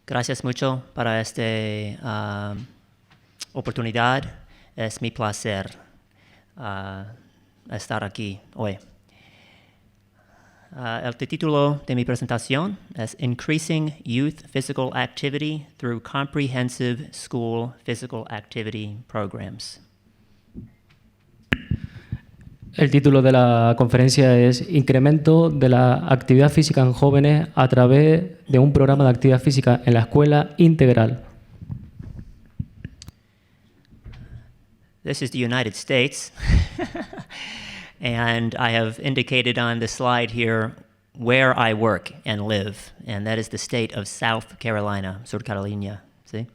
Gracias mucho para esta oportunidad. Es mi placer estar aquí hoy. El título de mi presentación es Increasing Youth Physical Activity Through Comprehensive School Physical Activity Programs. El título de la conferencia es Incremento de la actividad física en jóvenes a través de un programa de actividad física en la escuela integral. This is the United States, and I have indicated on the slide here where I work and live, and that is the state of South Carolina, Sur Carolina, see?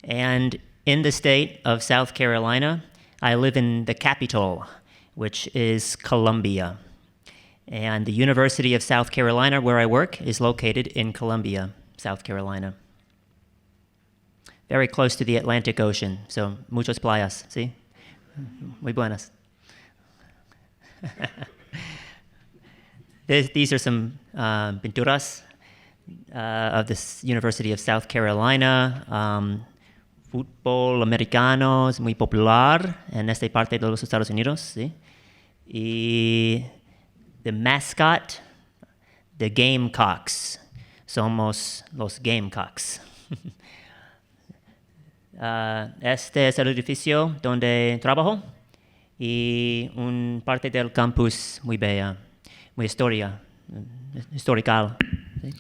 And in the state of South Carolina, I live in the capital, which is Columbia. And the University of South Carolina, where I work, is located in Columbia, South Carolina. Very close to the Atlantic Ocean, so muchas playas, ¿sí? Muy buenas. These are some pinturas of the University of South Carolina. Fútbol americano es muy popular en esta parte de los Estados Unidos, ¿sí? Y the mascot, the Gamecocks. Somos los Gamecocks. Este es el edificio donde trabajo y una parte del campus muy bella, muy historical. ¿Sí?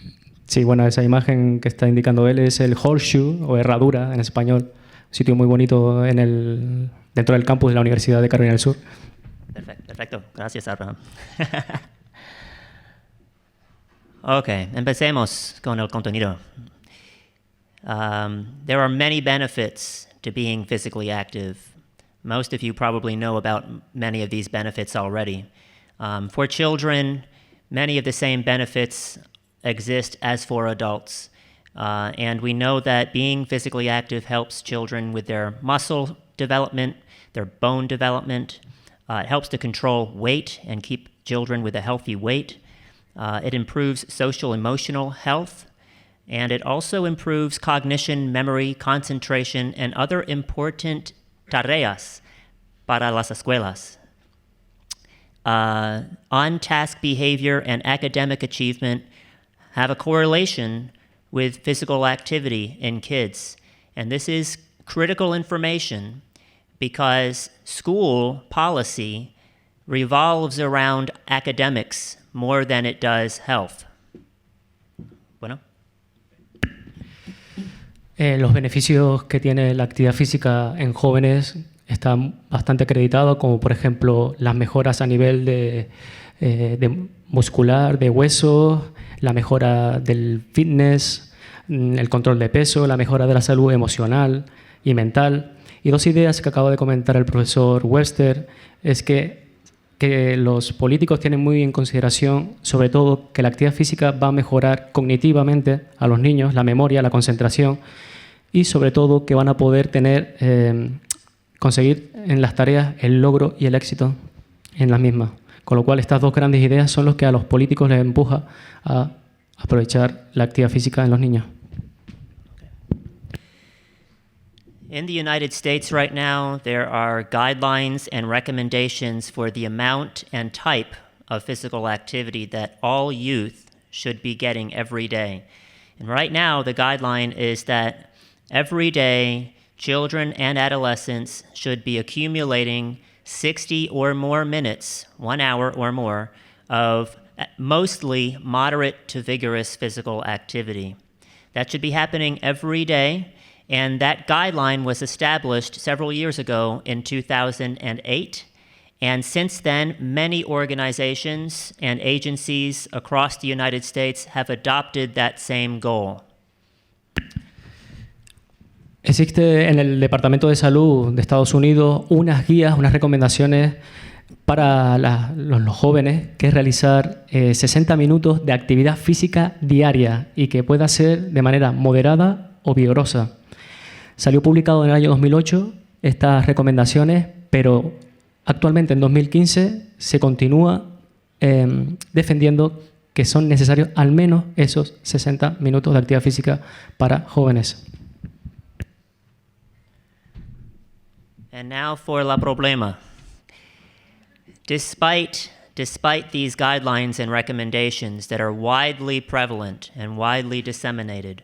Sí, bueno, esa imagen que está indicando él es el horseshoe o herradura en español, un sitio muy bonito dentro del campus de la Universidad de Carolina del Sur. Perfecto. Gracias, Abraham. Ok, empecemos con el contenido. There are many benefits to being physically active. Most of you probably know about many of these benefits already. For children, many of the same benefits exist as for adults. And we know that being physically active helps children with their muscle development, their bone development. It helps to control weight and keep children with a healthy weight. It improves social emotional health. And it also improves cognition, memory, concentration, and other important tareas para las escuelas. On-task behavior and academic achievement have a correlation with physical activity in kids. And this is critical information because school policy revolves around academics more than it does health. Bueno. Los beneficios que tiene la actividad física en jóvenes están bastante acreditados, como por ejemplo las mejoras a nivel de muscular, de huesos, la mejora del fitness, el control de peso, la mejora de la salud emocional y mental. Y dos ideas que acaba de comentar el profesor WEBSTER es que los políticos tienen muy en consideración, sobre todo, que la actividad física va a mejorar cognitivamente a los niños, la memoria, la concentración y, sobre todo, que van a poder conseguir en las tareas el logro y el éxito en las mismas. Con lo cual, estas dos grandes ideas son los que a los políticos les empuja a aprovechar la actividad física en los niños. In the United States right now, there are guidelines and recommendations for the amount and type of physical activity that all youth should be getting every day. And right now, the guideline is that every day, children and adolescents should be accumulating 60 or more minutes, 1 hour or more, of mostly moderate to vigorous physical activity. That should be happening every day. And that guideline was established several years ago in 2008. And since then, many organizations and agencies across the United States have adopted that same goal. Existe en el Departamento de Salud de Estados Unidos unas guías, unas recomendaciones para los jóvenes, que es realizar 60 minutos de actividad física diaria y que pueda ser de manera moderada o vigorosa. Salió publicado en el año 2008 estas recomendaciones, pero actualmente en 2015 se continúa defendiendo que son necesarios al menos esos 60 minutos de actividad física para jóvenes. And now for la problema. Despite these guidelines and recommendations that are widely prevalent and widely disseminated,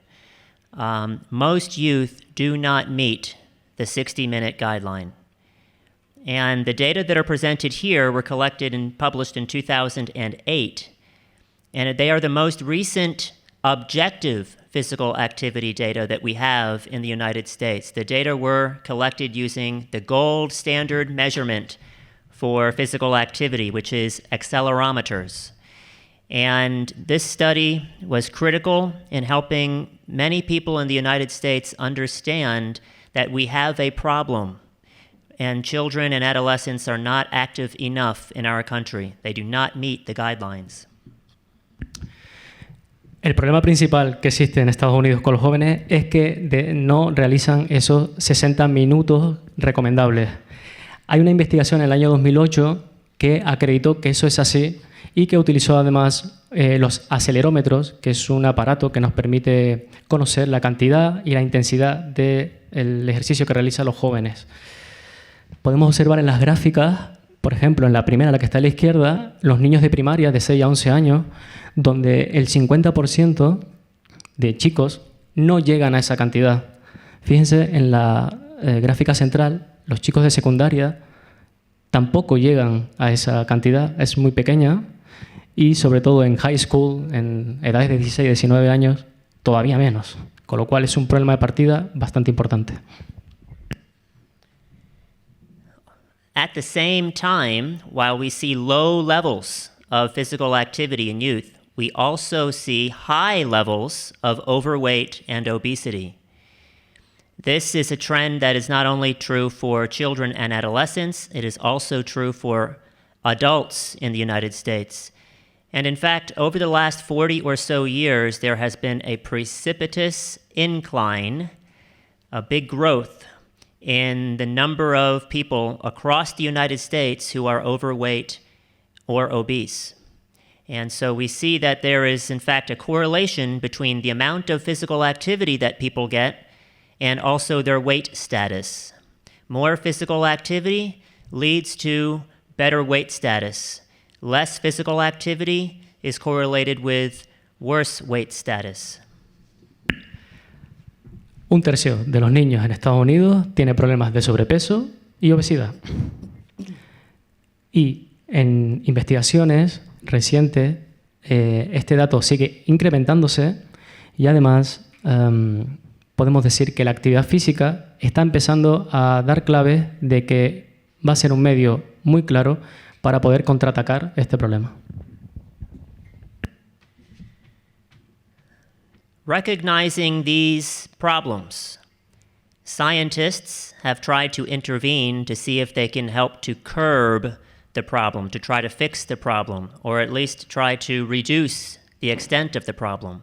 most youth do not meet the 60-minute guideline. And the data that are presented here were collected and published in 2008, and they are the most recent objective physical activity data that we have in the United States. The data were collected using the gold standard measurement for physical activity, which is accelerometers. And this study was critical in helping many people in the United States understand that we have a problem, and children and adolescents are not active enough in our country. They do not meet the guidelines. El problema principal que existe en Estados Unidos con los jóvenes es que no realizan esos 60 minutos recomendables. Hay una investigación en el año 2008 que acreditó que eso es así y que utilizó además los acelerómetros, que es un aparato que nos permite conocer la cantidad y la intensidad del ejercicio que realizan los jóvenes. Podemos observar en las gráficas, por ejemplo, en la primera, la que está a la izquierda, los niños de primaria de 6 a 11 años, donde el 50% de chicos no llegan a esa cantidad. Fíjense en la gráfica central, los chicos de secundaria tampoco llegan a esa cantidad, es muy pequeña, y sobre todo en high school, en edades de 16 y 19 años, todavía menos, con lo cual es un problema de partida bastante importante. At the same time, while we see low levels of physical activity in youth, we also see high levels of overweight and obesity. This is a trend that is not only true for children and adolescents, it is also true for adults in the United States. And in fact, over the last 40 or so years, there has been a precipitous incline, a big growth in the number of people across the United States who are overweight or obese. And so we see that there is, in fact, a correlation between the amount of physical activity that people get and also their weight status. More physical activity leads to better weight status. Less physical activity is correlated with worse weight status. Un tercio de los niños en Estados Unidos tiene problemas de sobrepeso y obesidad. Y en investigaciones recientes, este dato sigue incrementándose y además podemos decir que la actividad física está empezando a dar claves de que va a ser un medio muy claro para poder contraatacar este problema. Recognizing these problems, scientists have tried to intervene to see if they can help to curb the problem, to try to fix the problem, or at least try to reduce the extent of the problem.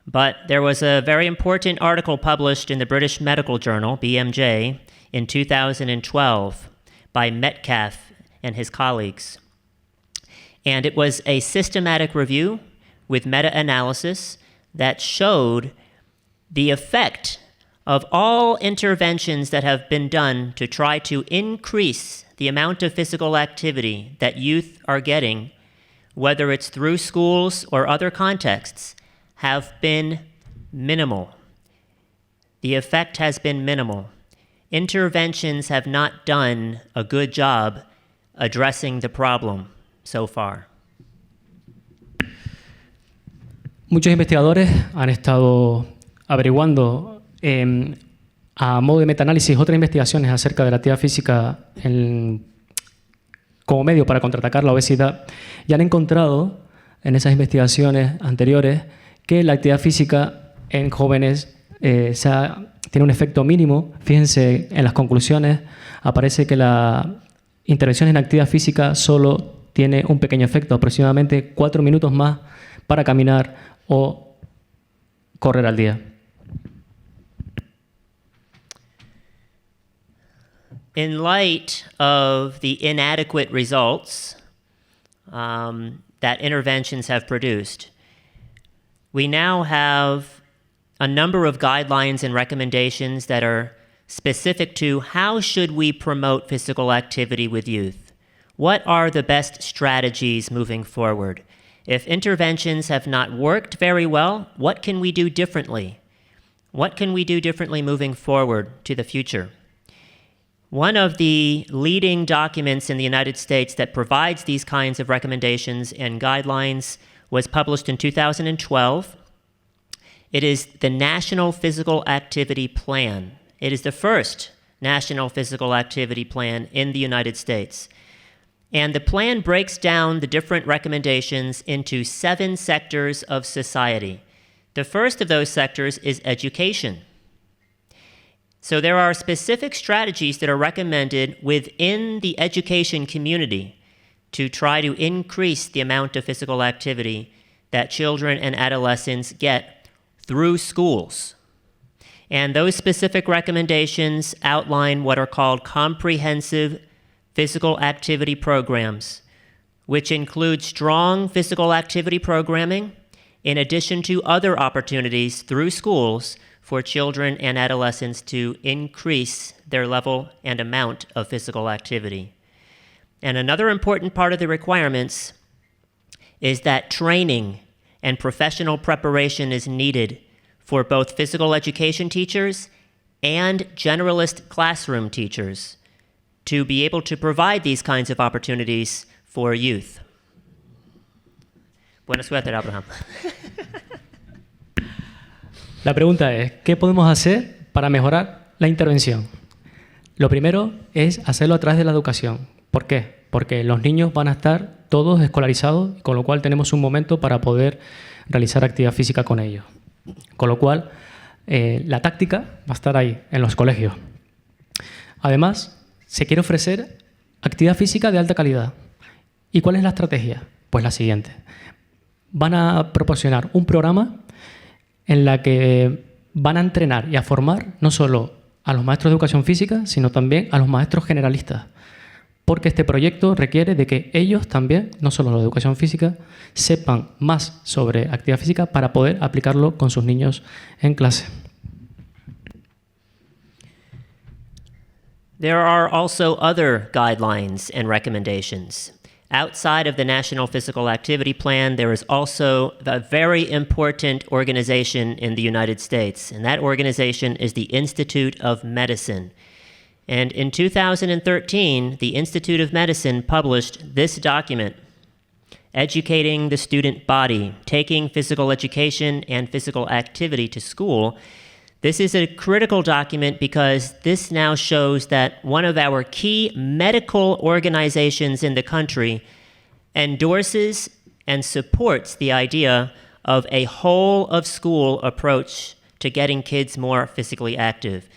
But there was a very important article published in the British Medical Journal, BMJ, in 2012 by Metcalf and his colleagues. And it was a systematic review with meta-analysis that showed the effect of all interventions that have been done to try to increase the amount of physical activity that youth are getting, whether it's through schools or other contexts, have been minimal. The effect has been minimal. Interventions have not done a good job addressing the problem so far. Muchos investigadores han estado averiguando a modo de metaanálisis otras investigaciones acerca de la actividad física como medio para contraatacar la obesidad y han encontrado en esas investigaciones anteriores que la actividad física en jóvenes tiene un efecto mínimo. Fíjense en las conclusiones, aparece que la intervención en actividad física solo tiene un pequeño efecto, aproximadamente 4 minutos más para caminar o correr al día. In light of the inadequate results that interventions have produced. We now have a number of guidelines and recommendations that are specific to how should we promote physical activity with youth. What are the best strategies moving forward? If interventions have not worked very well, what can we do differently? What can we do differently moving forward to the future? One of the leading documents in the United States that provides these kinds of recommendations and guidelines was published in 2012. It is the National Physical Activity Plan. It is the first National Physical Activity Plan in the United States. And the plan breaks down the different recommendations into 7 sectors of society. The first of those sectors is education. So there are specific strategies that are recommended within the education community to try to increase the amount of physical activity that children and adolescents get through schools. And those specific recommendations outline what are called comprehensive physical activity programs, which include strong physical activity programming in addition to other opportunities through schools for children and adolescents to increase their level and amount of physical activity. And another important part of the requirements is that training and professional preparation is needed for both physical education teachers and generalist classroom teachers to be able to provide these kinds of opportunities for youth. Buena suerte, Abraham. La pregunta es, ¿qué podemos hacer para mejorar la intervención? Lo primero es hacerlo a través de la educación. ¿Por qué? Porque los niños van a estar todos escolarizados, con lo cual tenemos un momento para poder realizar actividad física con ellos. Con lo cual, la táctica va a estar ahí, en los colegios. Además, se quiere ofrecer actividad física de alta calidad. ¿Y cuál es la estrategia? Pues la siguiente. Van a proporcionar un programa en la que van a entrenar y a formar no solo a los maestros de educación física, sino también a los maestros generalistas. Porque este proyecto requiere de que ellos también, no solo los de educación física, sepan más sobre actividad física para poder aplicarlo con sus niños en clase. There are also other guidelines and recommendations. Outside of the National Physical Activity Plan, there is also a very important organization in the United States, and that organization is the Institute of Medicine. And in 2013, the Institute of Medicine published this document, Educating the Student Body, Taking Physical Education and Physical Activity to School. This is a critical document because this now shows that one of our key medical organizations in the country endorses and supports the idea of a whole-of-school approach to getting kids more physically active.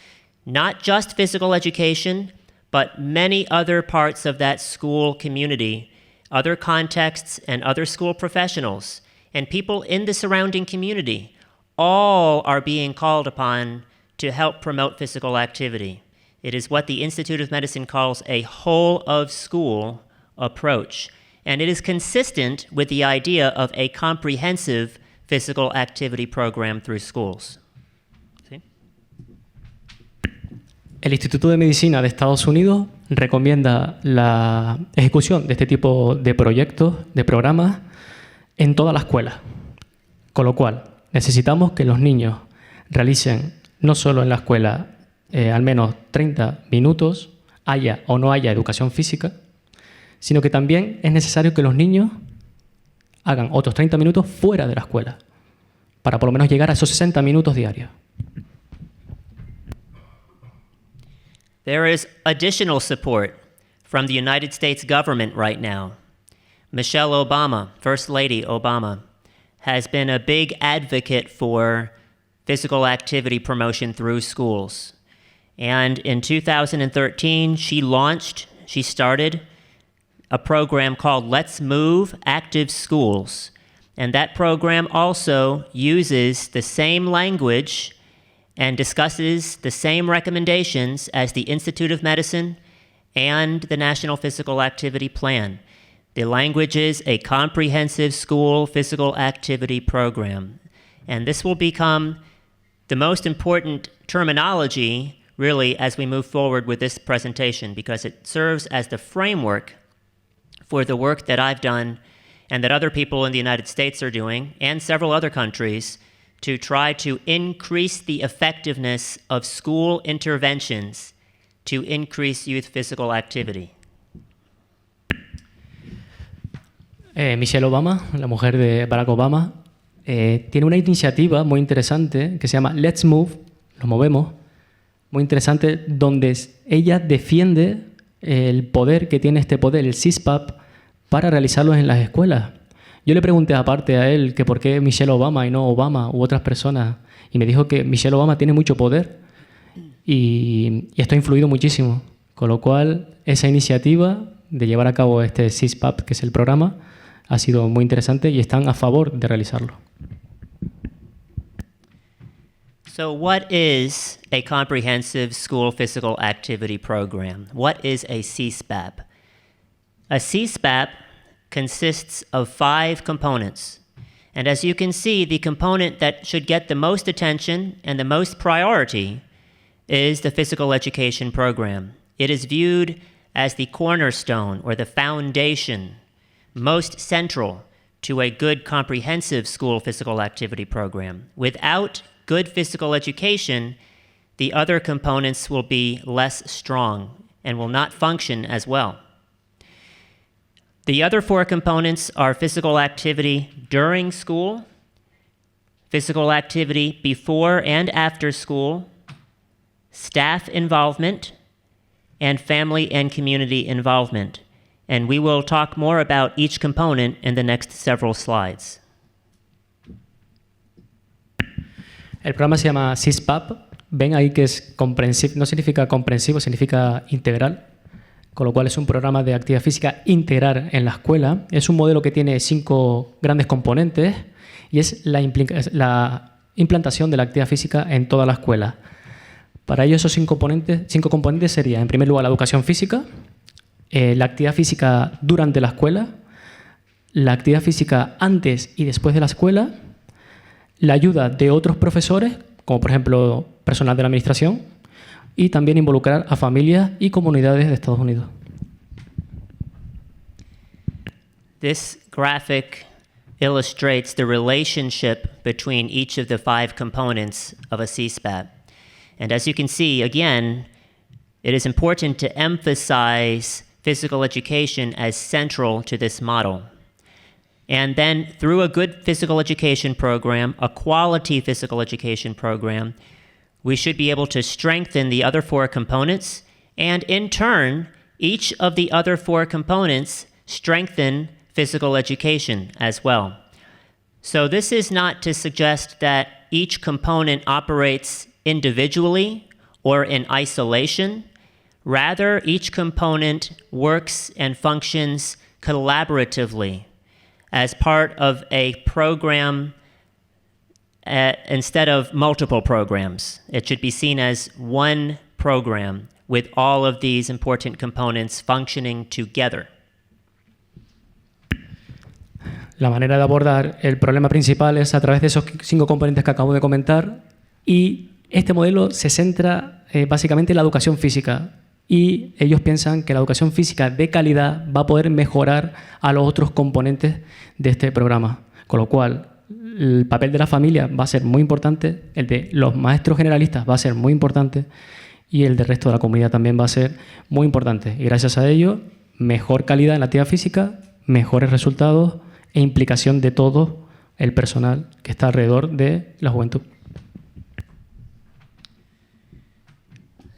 Not just physical education, but many other parts of that school community, other contexts and other school professionals, and people in the surrounding community all are being called upon to help promote physical activity. It is what the Institute of Medicine calls a whole-of-school approach, and it is consistent with the idea of a comprehensive physical activity program through schools. ¿Sí? El Instituto de Medicina de Estados Unidos recomienda la ejecución de este tipo de proyectos, de programas, en toda la escuela. Con lo cual, necesitamos que los niños realicen, no solo en la escuela, al menos 30 minutos, haya o no haya educación física, sino que también es necesario que los niños hagan otros 30 minutos fuera de la escuela, para por lo menos llegar a esos 60 minutos diarios. There is additional support from the United States government right now. Michelle Obama, First Lady Obama, has been a big advocate for physical activity promotion through schools. And in 2013, she started a program called Let's Move Active Schools. And that program also uses the same language and discusses the same recommendations as the Institute of Medicine and the National Physical Activity Plan. The language is a comprehensive school physical activity program. And this will become the most important terminology, really, as we move forward with this presentation, because it serves as the framework for the work that I've done and that other people in the United States are doing, and several other countries, to try to increase the effectiveness of school interventions to increase youth physical activity. Michelle Obama, la mujer de Barack Obama, tiene una iniciativa muy interesante que se llama Let's Move, nos movemos, muy interesante, donde ella defiende el poder que tiene este poder, el CISPAP, para realizarlos en las escuelas. Yo le pregunté aparte a él que por qué Michelle Obama y no Obama u otras personas, y me dijo que Michelle Obama tiene mucho poder y esto ha influido muchísimo, con lo cual esa iniciativa de llevar a cabo este CISPAP, que es el programa, ha sido muy interesante y están a favor de realizarlo. So what is a comprehensive school physical activity program? What is a CSPAP? A CSPAP consists of 5 components. And as you can see, the component that should get the most attention and the most priority is the physical education program. It is viewed as the cornerstone or the foundation, most central to a good comprehensive school physical activity program. Without good physical education, the other components will be less strong and will not function as well. The other 4 components are physical activity during school, physical activity before and after school, staff involvement, and family and community involvement. And we will talk more about each component in the next several slides. El programa se llama CISPAP. Ven ahí que es comprensive, no significa comprensivo, significa integral, con lo cual es un programa de actividad física integral en la escuela. Es un modelo que tiene 5 grandes componentes y es la implantación de la actividad física en toda la escuela. Para ello esos 5 componentes serían, en primer lugar, la educación física, la actividad física durante la escuela, la actividad física antes y después de la escuela, la ayuda de otros profesores, como por ejemplo personal de la administración, y también involucrar a familias y comunidades de Estados Unidos. This graphic illustrates the relationship between each of the 5 components of a CSPAP. And as you can see, again, it is important to emphasize physical education as central to this model. And then through a good physical education program, a quality physical education program, we should be able to strengthen the other 4 components, and in turn, each of the other 4 components strengthen physical education as well. So this is not to suggest that each component operates individually or in isolation. Rather, each component works and functions collaboratively as part of a program instead of multiple programs. It should be seen as one program with all of these important components functioning together. La manera de abordar el problema principal es a través de esos 5 componentes que acabo de comentar, y este modelo se centra básicamente en la educación física, y ellos piensan que la educación física de calidad va a poder mejorar a los otros componentes de este programa, con lo cual el papel de la familia va a ser muy importante, el de los maestros generalistas va a ser muy importante y el del resto de la comunidad también va a ser muy importante. Y gracias a ello, mejor calidad en la actividad física, mejores resultados e implicación de todo el personal que está alrededor de la juventud.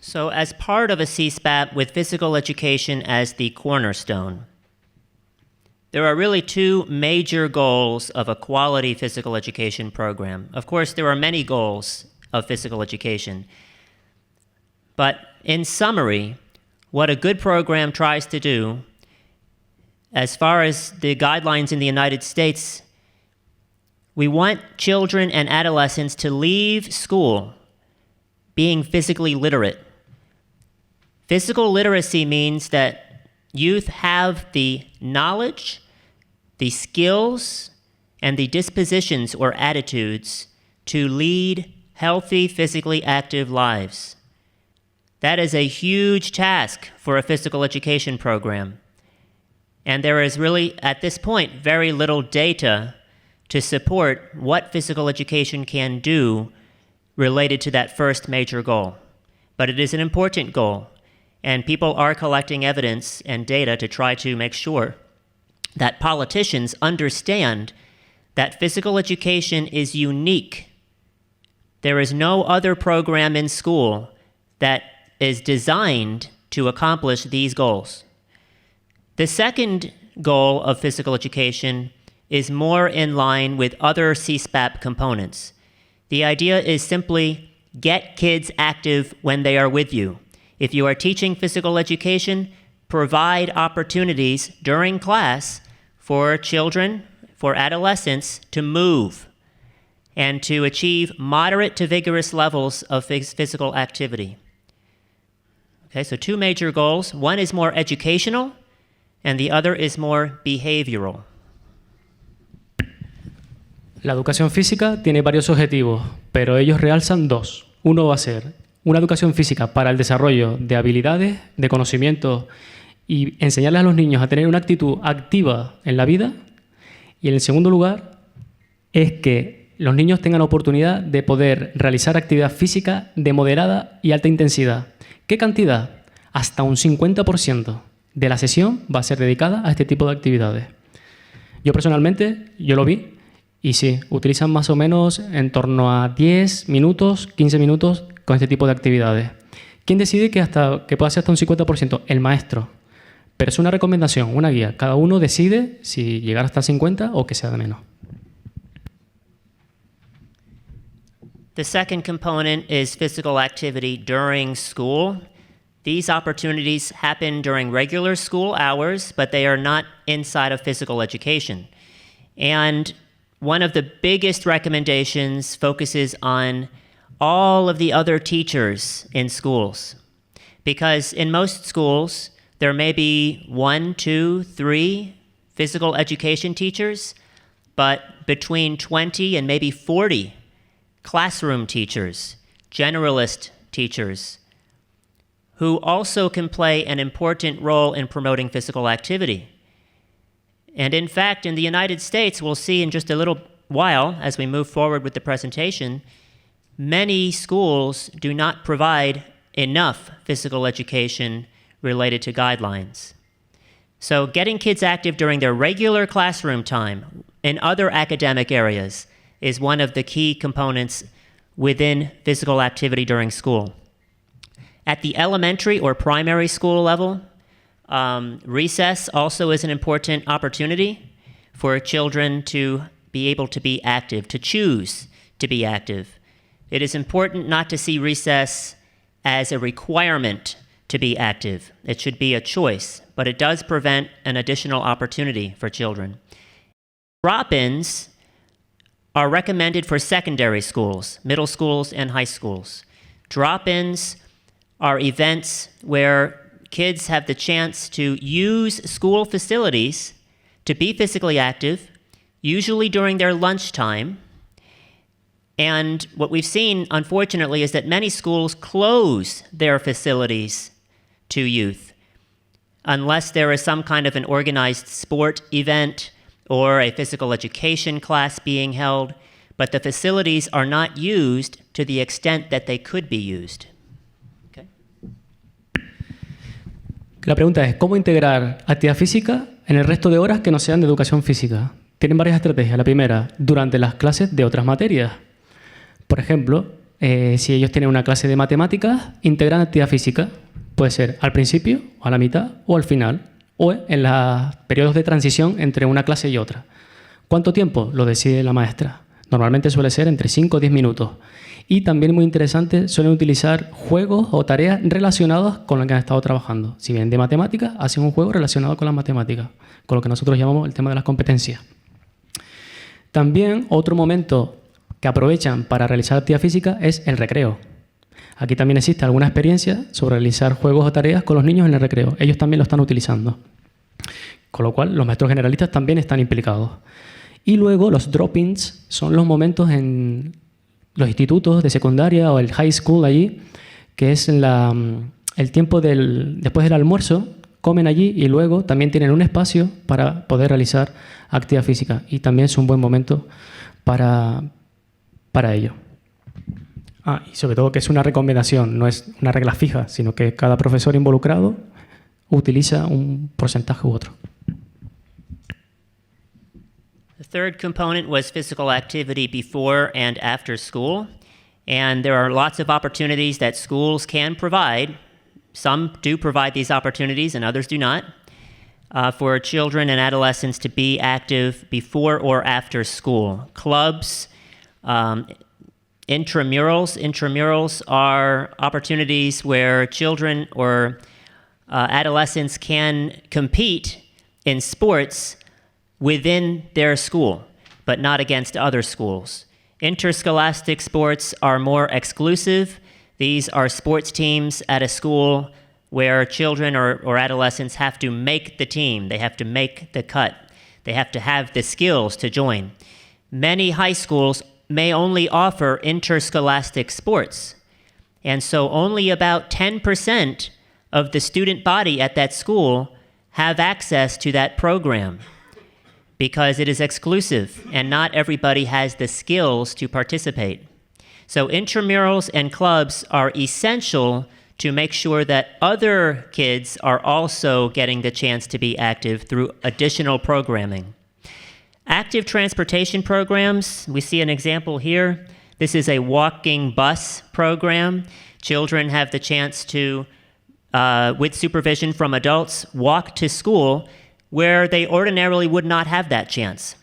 So as part of a CSPAP with physical education as the cornerstone, there are really 2 major goals of a quality physical education program. Of course, there are many goals of physical education. But in summary, what a good program tries to do, as far as the guidelines in the United States, we want children and adolescents to leave school being physically literate. Physical literacy means that youth have the knowledge, the skills, and the dispositions or attitudes to lead healthy, physically active lives. That is a huge task for a physical education program. And there is really, at this point, very little data to support what physical education can do related to that first major goal. But it is an important goal, and people are collecting evidence and data to try to make sure that politicians understand that physical education is unique. There is no other program in school that is designed to accomplish these goals. The second goal of physical education is more in line with other CSPAP components. The idea is simply get kids active when they are with you. If you are teaching physical education, provide opportunities during class for children, for adolescents to move and to achieve moderate to vigorous levels of physical activity. Okay, so two major goals. One is more educational, and the other is more behavioral. La educación física tiene varios objetivos, pero ellos realzan dos. Uno va a ser una educación física para el desarrollo de habilidades, de conocimientos y enseñarles a los niños a tener una actitud activa en la vida. Y en el segundo lugar es que los niños tengan la oportunidad de poder realizar actividad física de moderada y alta intensidad. ¿Qué cantidad? Hasta un 50% de la sesión va a ser dedicada a este tipo de actividades. Yo personalmente, yo lo vi y sí, utilizan más o menos en torno a 10 minutos, 15 minutos con este tipo de actividades. ¿Quién decide que pueda ser hasta un 50%? El maestro. Pero es una recomendación, una guía. Cada uno decide si llegar hasta el 50 o que sea de menos. The second component is physical activity during school. These opportunities happen during regular school hours, but they are not inside of physical education. And one of the biggest recommendations focuses on all of the other teachers in schools. Because in most schools, there may be 1, 2, 3 physical education teachers, but between 20 and maybe 40 classroom teachers, generalist teachers, who also can play an important role in promoting physical activity. And in fact, in the United States, we'll see in just a little while, as we move forward with the presentation, many schools do not provide enough physical education related to guidelines. So getting kids active during their regular classroom time in other academic areas is one of the key components within physical activity during school. At the elementary or primary school level, recess also is an important opportunity for children to be able to be active, to choose to be active. It is important not to see recess as a requirement to be active. It should be a choice, but it does prevent an additional opportunity for children. Drop-ins are recommended for secondary schools, middle schools, and high schools. Drop-ins are events where kids have the chance to use school facilities to be physically active, usually during their lunchtime. And what we've seen, unfortunately, is that many schools close their facilities to youth unless there is some kind of an organized sport event or a physical education class being held, but the facilities are not used to the extent that they could be used. Okay. La pregunta es, ¿cómo integrar actividad física en el resto de horas que no sean de educación física? Tienen varias estrategias. La primera, durante las clases de otras materias. Por ejemplo, si ellos tienen una clase de matemáticas, integran actividad física. Puede ser al principio, o a la mitad, o al final, o en los periodos de transición entre una clase y otra. ¿Cuánto tiempo? Lo decide la maestra. Normalmente suele ser entre 5 o 10 minutos. Y también muy interesante, suelen utilizar juegos o tareas relacionadas con lo que han estado trabajando. Si vienen de matemáticas, hacen un juego relacionado con las matemáticas, con lo que nosotros llamamos el tema de las competencias. También otro momento que aprovechan para realizar actividad física es el recreo. Aquí también existe alguna experiencia sobre realizar juegos o tareas con los niños en el recreo. Ellos también lo están utilizando. Con lo cual, los maestros generalistas también están implicados. Y luego, los drop-ins son los momentos en los institutos de secundaria o el high school allí, que es el tiempo después del almuerzo, comen allí y luego también tienen un espacio para poder realizar actividad física. Y también es un buen momento para ello. Y sobre todo que es una recomendación, no es una regla fija, sino que cada profesor involucrado utiliza un porcentaje u otro. The third component was physical activity before and after school. And there are lots of opportunities that schools can provide. Some do provide these opportunities and others do not, for children and adolescents to be active before or after school. Clubs, intramurals. Intramurals are opportunities where children or adolescents can compete in sports within their school, but not against other schools. Interscholastic sports are more exclusive. These are sports teams at a school where children or adolescents have to make the team. They have to make the cut. They have to have the skills to join. Many high schools may only offer interscholastic sports. And so only about 10% of the student body at that school have access to that program, because it is exclusive and not everybody has the skills to participate. So intramurals and clubs are essential to make sure that other kids are also getting the chance to be active through additional programming. Active transportation programs, we see an example here. This is a walking bus program. Children have the chance to, with supervision from adults, walk to school where they ordinarily would not have that chance.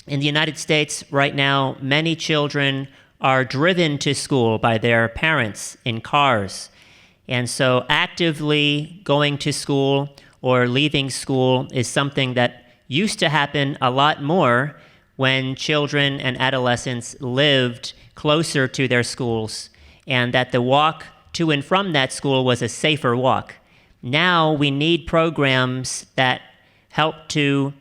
In the United States right now, many children are driven to school by their parents in cars. And so actively going to school or leaving school is something that used to happen a lot more when children and adolescents lived closer to their schools, and that the walk to and from that school was a safer walk. Now we need programs that help to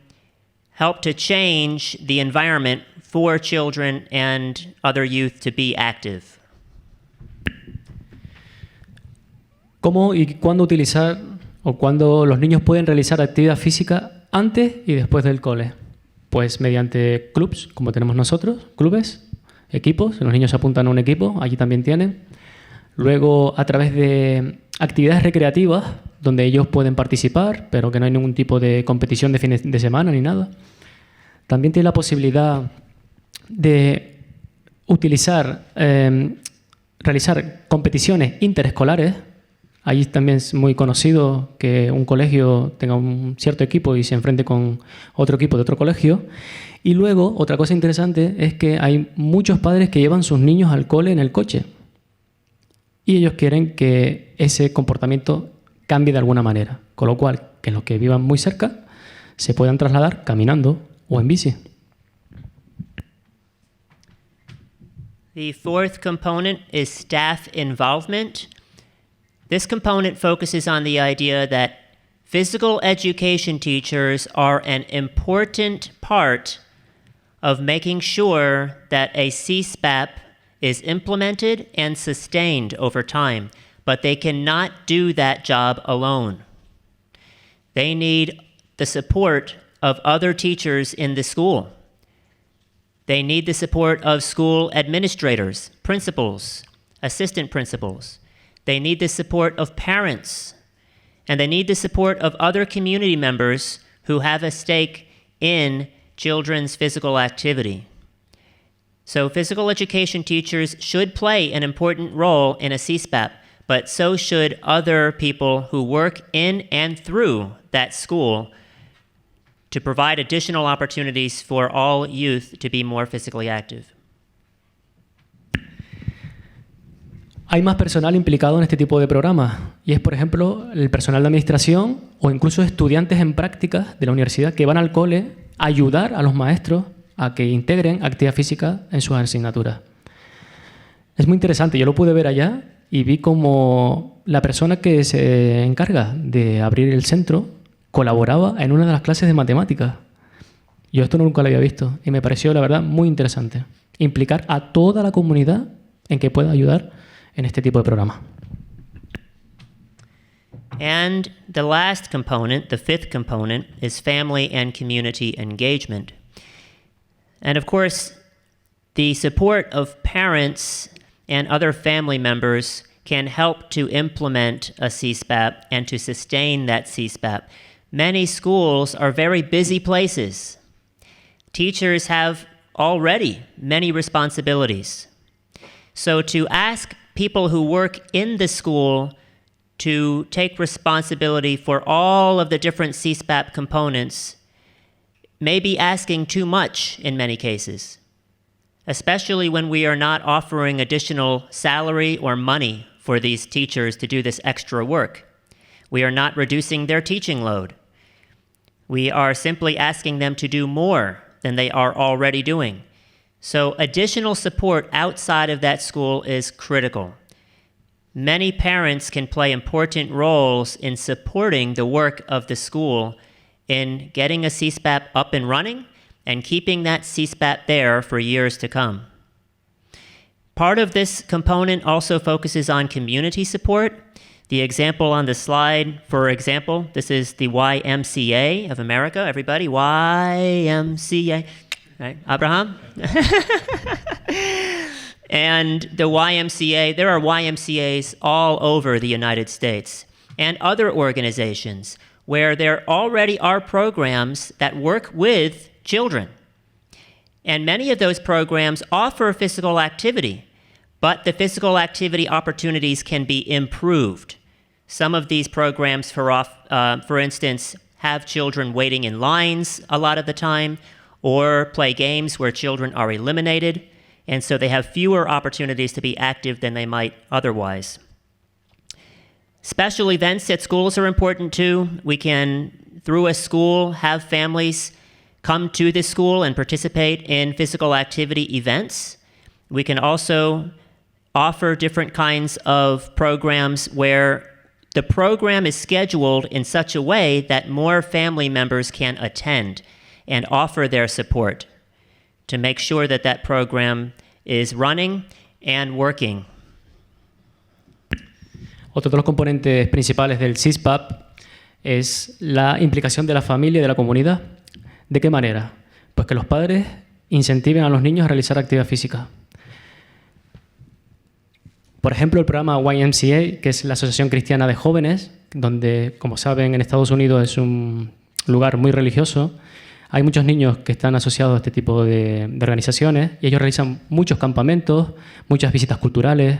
change the environment for children and other youth to be active. ¿Cómo y cuándo utilizar o cuándo los niños pueden realizar actividad física antes y después del cole? Pues mediante clubs, como tenemos nosotros, clubes, equipos. Los niños se apuntan a un equipo, allí también tienen. Luego, a través de actividades recreativas, donde ellos pueden participar, pero que no hay ningún tipo de competición de fines de semana ni nada. También tiene la posibilidad de utilizar, realizar competiciones interescolares. Allí también es muy conocido que un colegio tenga un cierto equipo y se enfrente con otro equipo de otro colegio. Y luego, otra cosa interesante es que hay muchos padres que llevan sus niños al cole en el coche. Y ellos quieren que ese comportamiento cambie de alguna manera. Con lo cual, que los que vivan muy cerca se puedan trasladar caminando o en bici. The fourth component is staff involvement. This component focuses on the idea that physical education teachers are an important part of making sure that a CSPAP is implemented and sustained over time, but they cannot do that job alone. They need the support of other teachers in the school. They need the support of school administrators, principals, assistant principals. They need the support of parents, and they need the support of other community members who have a stake in children's physical activity. So physical education teachers should play an important role in a CSPAP, but so should other people who work in and through that school to provide additional opportunities for all youth to be more physically active. Hay más personal implicado en este tipo de programas y es, por ejemplo, el personal de administración o incluso estudiantes en prácticas de la universidad que van al cole a ayudar a los maestros a que integren actividad física en sus asignaturas. Es muy interesante, yo lo pude ver allá y vi como la persona que se encarga de abrir el centro colaboraba en una de las clases de matemáticas. Yo esto nunca lo había visto y me pareció, la verdad, muy interesante. Implicar a toda la comunidad en que pueda ayudar en este tipo de programa. And the last component, the fifth component, is family and community engagement. And of course, the support of parents and other family members can help to implement a CSPAP and to sustain that CSPAP. Many schools are very busy places. Teachers have already many responsibilities. So to ask people who work in the school to take responsibility for all of the different CSPAP components may be asking too much in many cases, especially when we are not offering additional salary or money for these teachers to do this extra work. We are not reducing their teaching load. We are simply asking them to do more than they are already doing. So additional support outside of that school is critical. Many parents can play important roles in supporting the work of the school in getting a CSPAP up and running and keeping that CSPAP there for years to come. Part of this component also focuses on community support. The example on the slide, for example, this is the YMCA of America. Everybody, YMCA. Right? Abraham? And the YMCA, there are YMCAs all over the United States and other organizations where there already are programs that work with children. And many of those programs offer physical activity, but the physical activity opportunities can be improved. Some of these programs, for instance, have children waiting in lines a lot of the time, or play games where children are eliminated, and so they have fewer opportunities to be active than they might otherwise. Special events at schools are important too. We can, through a school, have families come to the school and participate in physical activity events. We can also offer different kinds of programs where the program is scheduled in such a way that more family members can attend and offer their support to make sure that that program is running and working. Otro de los componentes principales del CSPAP es la implicación de la familia y de la comunidad. ¿De qué manera? Pues que los padres incentiven a los niños a realizar actividad física. Por ejemplo, el programa YMCA, que es la Asociación Cristiana de Jóvenes, donde, como saben, en Estados Unidos es un lugar muy religioso. Hay muchos niños que están asociados a este tipo de organizaciones y ellos realizan muchos campamentos, muchas visitas culturales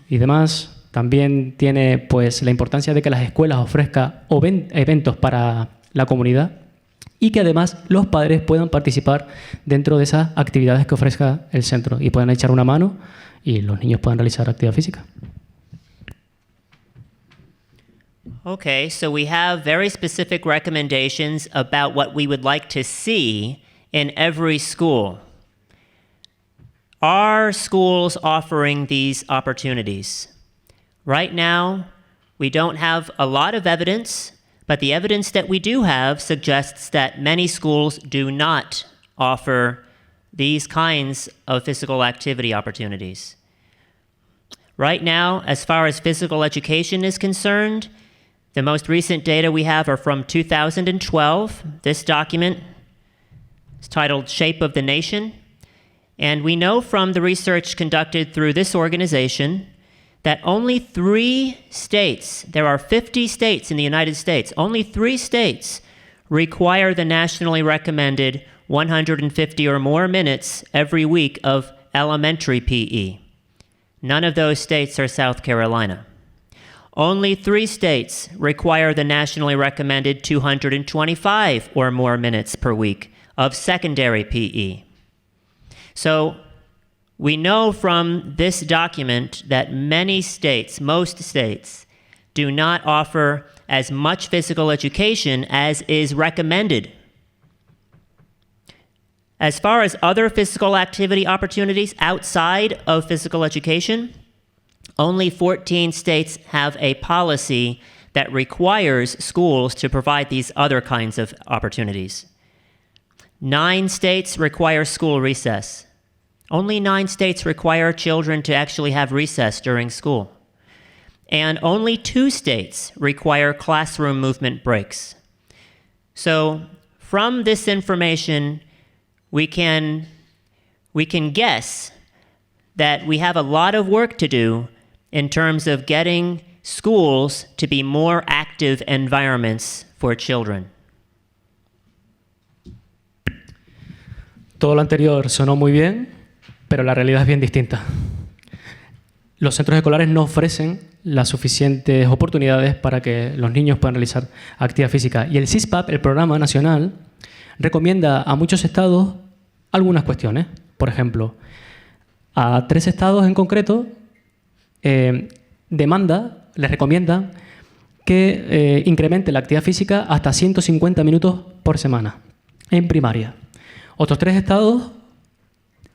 y demás. También tiene pues, la importancia de que las escuelas ofrezcan eventos para la comunidad y que además los padres puedan participar dentro de esas actividades que ofrezca el centro y puedan echar una mano y los niños puedan realizar actividad física. Okay, so we have very specific recommendations about what we would like to see in every school. Are schools offering these opportunities? Right now, we don't have a lot of evidence, but the evidence that we do have suggests that many schools do not offer these kinds of physical activity opportunities. Right now, as far as physical education is concerned, the most recent data we have are from 2012. This document is titled Shape of the Nation. And we know from the research conducted through this organization that only 3 states, there are 50 states in the United States, only 3 states require the nationally recommended 150 or more minutes every week of elementary PE. None of those states are South Carolina. Only 3 states require the nationally recommended 225 or more minutes per week of secondary PE. So we know from this document that many states, most states, do not offer as much physical education as is recommended. As far as other physical activity opportunities outside of physical education, only 14 states have a policy that requires schools to provide these other kinds of opportunities. 9 states require school recess. Only 9 states require children to actually have recess during school. And only 2 states require classroom movement breaks. So from this information, we can guess that we have a lot of work to do in terms of getting schools to be more active environments for children. Todo lo anterior sonó muy bien, pero la realidad es bien distinta. Los centros escolares no ofrecen las suficientes oportunidades para que los niños puedan realizar actividad física. Y el CISPAP, el programa nacional, recomienda a muchos estados algunas cuestiones. Por ejemplo, a 3 estados en concreto les recomiendan que incremente la actividad física hasta 150 minutos por semana en primaria. Otros 3 estados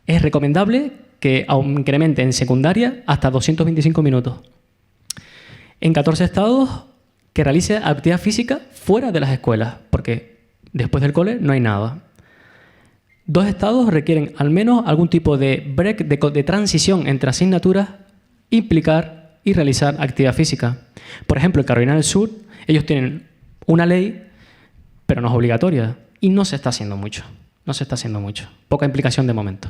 es recomendable que incremente en secundaria hasta 225 minutos. En 14 estados que realice actividad física fuera de las escuelas, porque después del cole no hay nada. 2 estados requieren al menos algún tipo de break, de transición entre asignaturas, implicar y realizar actividad física. Por ejemplo, en Carolina del Sur, ellos tienen una ley, pero no es obligatoria, y no se está haciendo mucho. No se está haciendo mucho. Poca implicación de momento.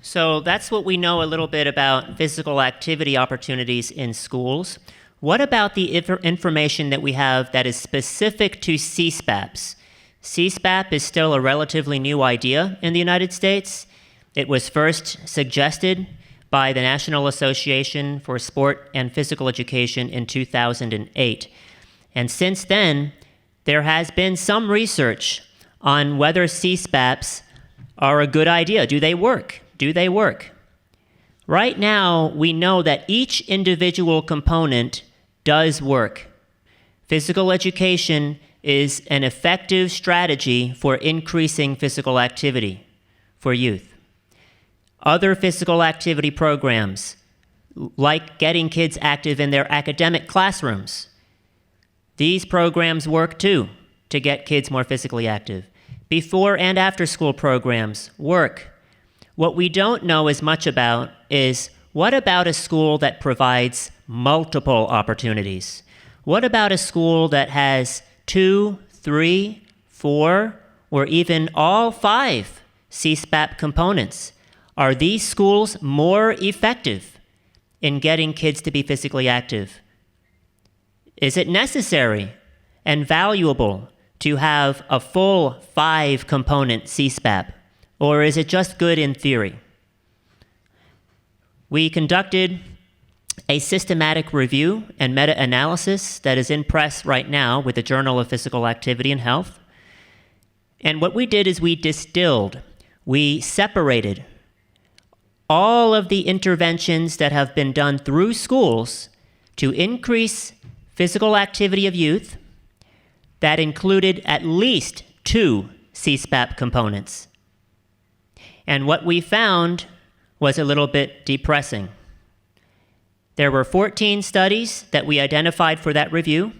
So that's what we know a little bit about physical activity opportunities in schools. What about the information that we have that is specific to CSPAPs? CSPAP is still a relatively new idea in the United States. It was first suggested by the National Association for Sport and Physical Education in 2008. And since then, there has been some research on whether CSPAPs are a good idea. Do they work? Do they work? Right now, we know that each individual component does work. Physical education is an effective strategy for increasing physical activity for youth. Other physical activity programs, like getting kids active in their academic classrooms, these programs work too to get kids more physically active. Before and after school programs work. What we don't know as much about is, what about a school that provides multiple opportunities? What about a school that has 2, 3, 4, or even all 5 CSPAP components? Are these schools more effective in getting kids to be physically active? Is it necessary and valuable to have a full 5-component CSPAP? Or is it just good in theory? We conducted a systematic review and meta-analysis that is in press right now with the Journal of Physical Activity and Health. And what we did is we separated all of the interventions that have been done through schools to increase physical activity of youth that included at least 2 CSPAP components. And what we found was a little bit depressing. There were 14 studies that we identified for that review.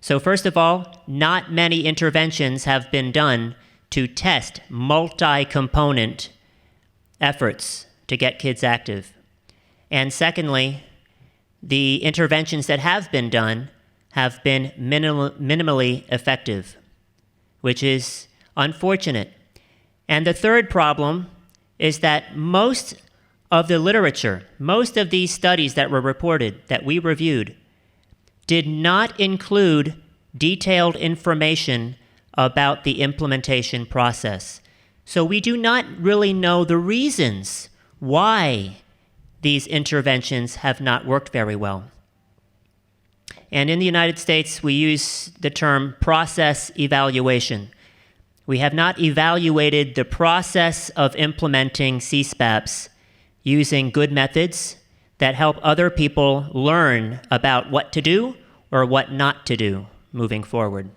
So first of all, not many interventions have been done to test multi-component efforts to get kids active. And secondly, the interventions that have been done have been minimally effective, which is unfortunate. And the third problem is that most of the literature, most of these studies that were reported, that we reviewed, did not include detailed information about the implementation process. So we do not really know the reasons why these interventions have not worked very well. And in the United States, we use the term process evaluation. We have not evaluated the process of implementing CSPAPs using good methods that help other people learn about what to do or what not to do moving forward.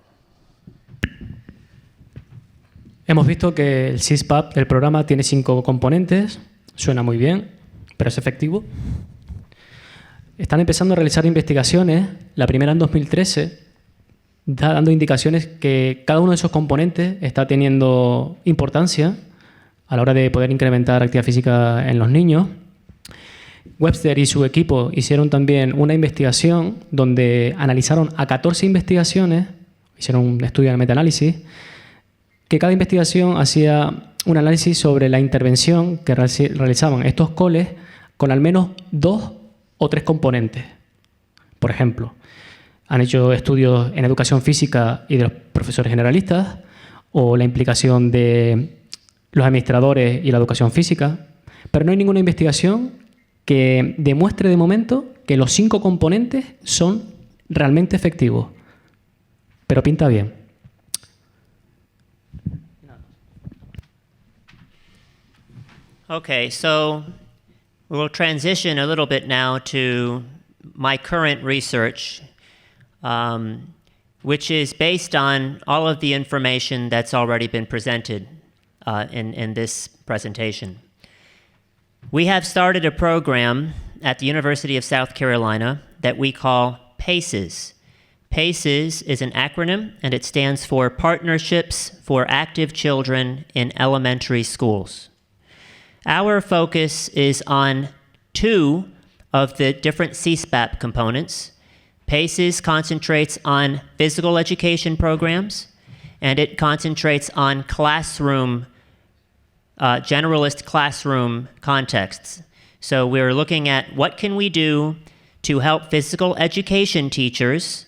Hemos visto que el CISPAP del programa tiene 5 componentes, suena muy bien, pero es efectivo. Están empezando a realizar investigaciones, la primera en 2013, está dando indicaciones que cada uno de esos componentes está teniendo importancia a la hora de poder incrementar actividad física en los niños. WEBSTER y su equipo hicieron también una investigación donde analizaron a 14 investigaciones, hicieron un estudio de metaanálisis, que cada investigación hacía un análisis sobre la intervención que realizaban estos coles con al menos 2 o 3 componentes. Por ejemplo, han hecho estudios en educación física y de los profesores generalistas, o la implicación de los administradores y la educación física, pero no hay ninguna investigación que demuestre de momento que los 5 componentes son realmente efectivos. Pero pinta bien. Okay, so we'll transition a little bit now to my current research, which is based on all of the information that's already been presented in this presentation. We have started a program at the University of South Carolina that we call PACES. PACES is an acronym, and it stands for Partnerships for Active Children in Elementary Schools. Our focus is on 2 of the different CSPAP components. PACES concentrates on physical education programs, and it concentrates on classroom, generalist classroom contexts. So we're looking at what can we do to help physical education teachers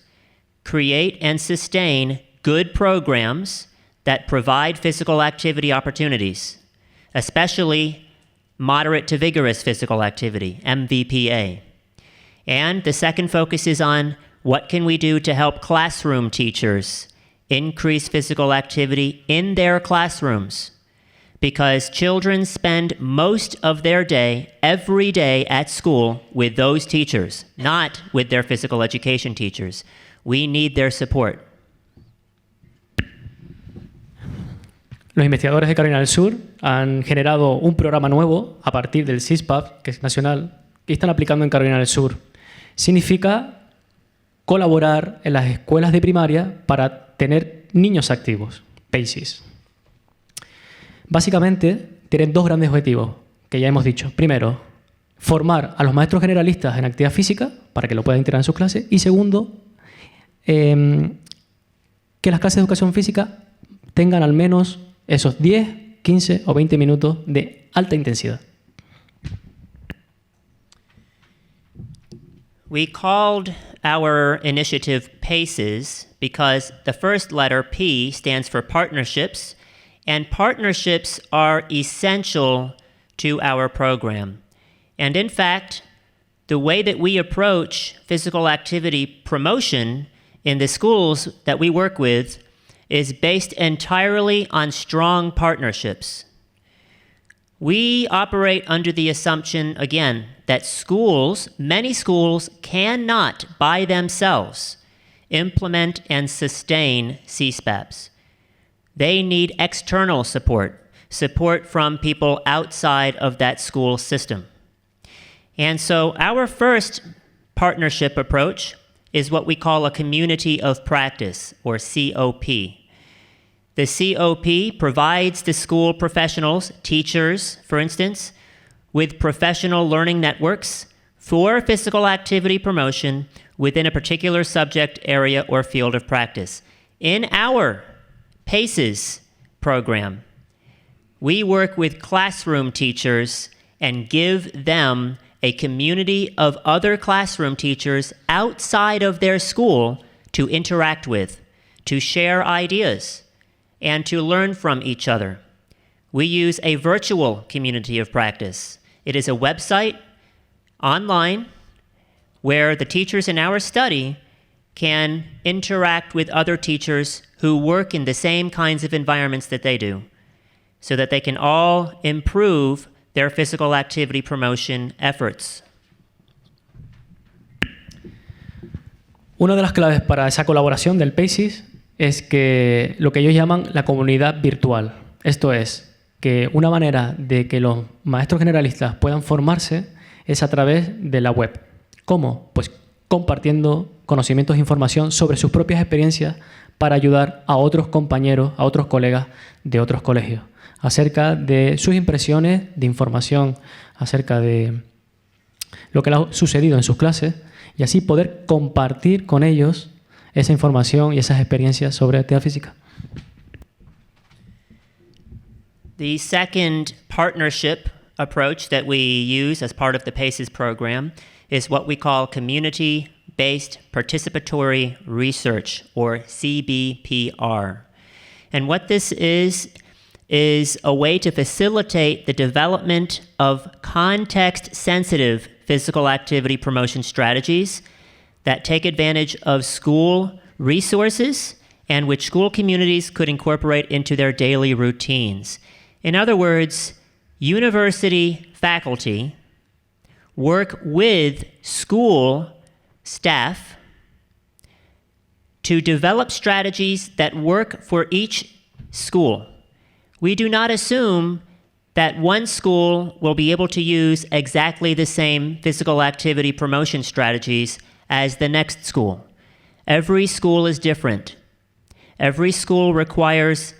create and sustain good programs that provide physical activity opportunities, especially moderate to vigorous physical activity, MVPA. And the second focus is on what can we do to help classroom teachers increase physical activity in their classrooms, because children spend most of their day, every day at school with those teachers, not with their physical education teachers. We need their support. Los investigadores de Carolina del Sur han generado un programa nuevo a partir del CISPAP, que es nacional, y están aplicando en Carolina del Sur. Significa colaborar en las escuelas de primaria para tener niños activos, PACES. Básicamente, tienen 2 grandes objetivos, que ya hemos dicho. Primero, formar a los maestros generalistas en actividad física para que lo puedan integrar en sus clases. Y segundo, que las clases de educación física tengan al menos esos 10, 15 o 20 minutos de alta intensidad. We called our initiative PACES because the first letter, P, stands for partnerships, and partnerships are essential to our program. And in fact, the way that we approach physical activity promotion in the schools that we work with is based entirely on strong partnerships. We operate under the assumption, again, that schools, many schools, cannot by themselves implement and sustain CSPAPs. They need external support, support from people outside of that school system. And so our first partnership approach is what we call a community of practice, or COP. The COP provides the school professionals, teachers, for instance, with professional learning networks for physical activity promotion within a particular subject area or field of practice. In our PACES program, we work with classroom teachers and give them a community of other classroom teachers outside of their school to interact with, to share ideas, and to learn from each other. We use a virtual community of practice. It is a website online where the teachers in our study can interact with other teachers who work in the same kinds of environments that they do, so that they can all improve their physical activity promotion efforts. Una de las claves para esa colaboración del PACES es que lo que ellos llaman la comunidad virtual. Esto es, que una manera de que los maestros generalistas puedan formarse es a través de la web. ¿Cómo? Pues compartiendo conocimientos e información sobre sus propias experiencias para ayudar a otros compañeros, a otros colegas de otros colegios, acerca de sus impresiones de información, acerca de lo que le ha sucedido en sus clases y así poder compartir con ellos esa información y esas experiencias sobre actividad física. The second partnership approach that we use as part of the PACES program is what we call community-based participatory research, or CBPR. And what this is a way to facilitate the development of context-sensitive physical activity promotion strategies that take advantage of school resources and which school communities could incorporate into their daily routines. In other words, university faculty work with school staff to develop strategies that work for each school. We do not assume that one school will be able to use exactly the same physical activity promotion strategies as the next school. Every school is different. Every school requires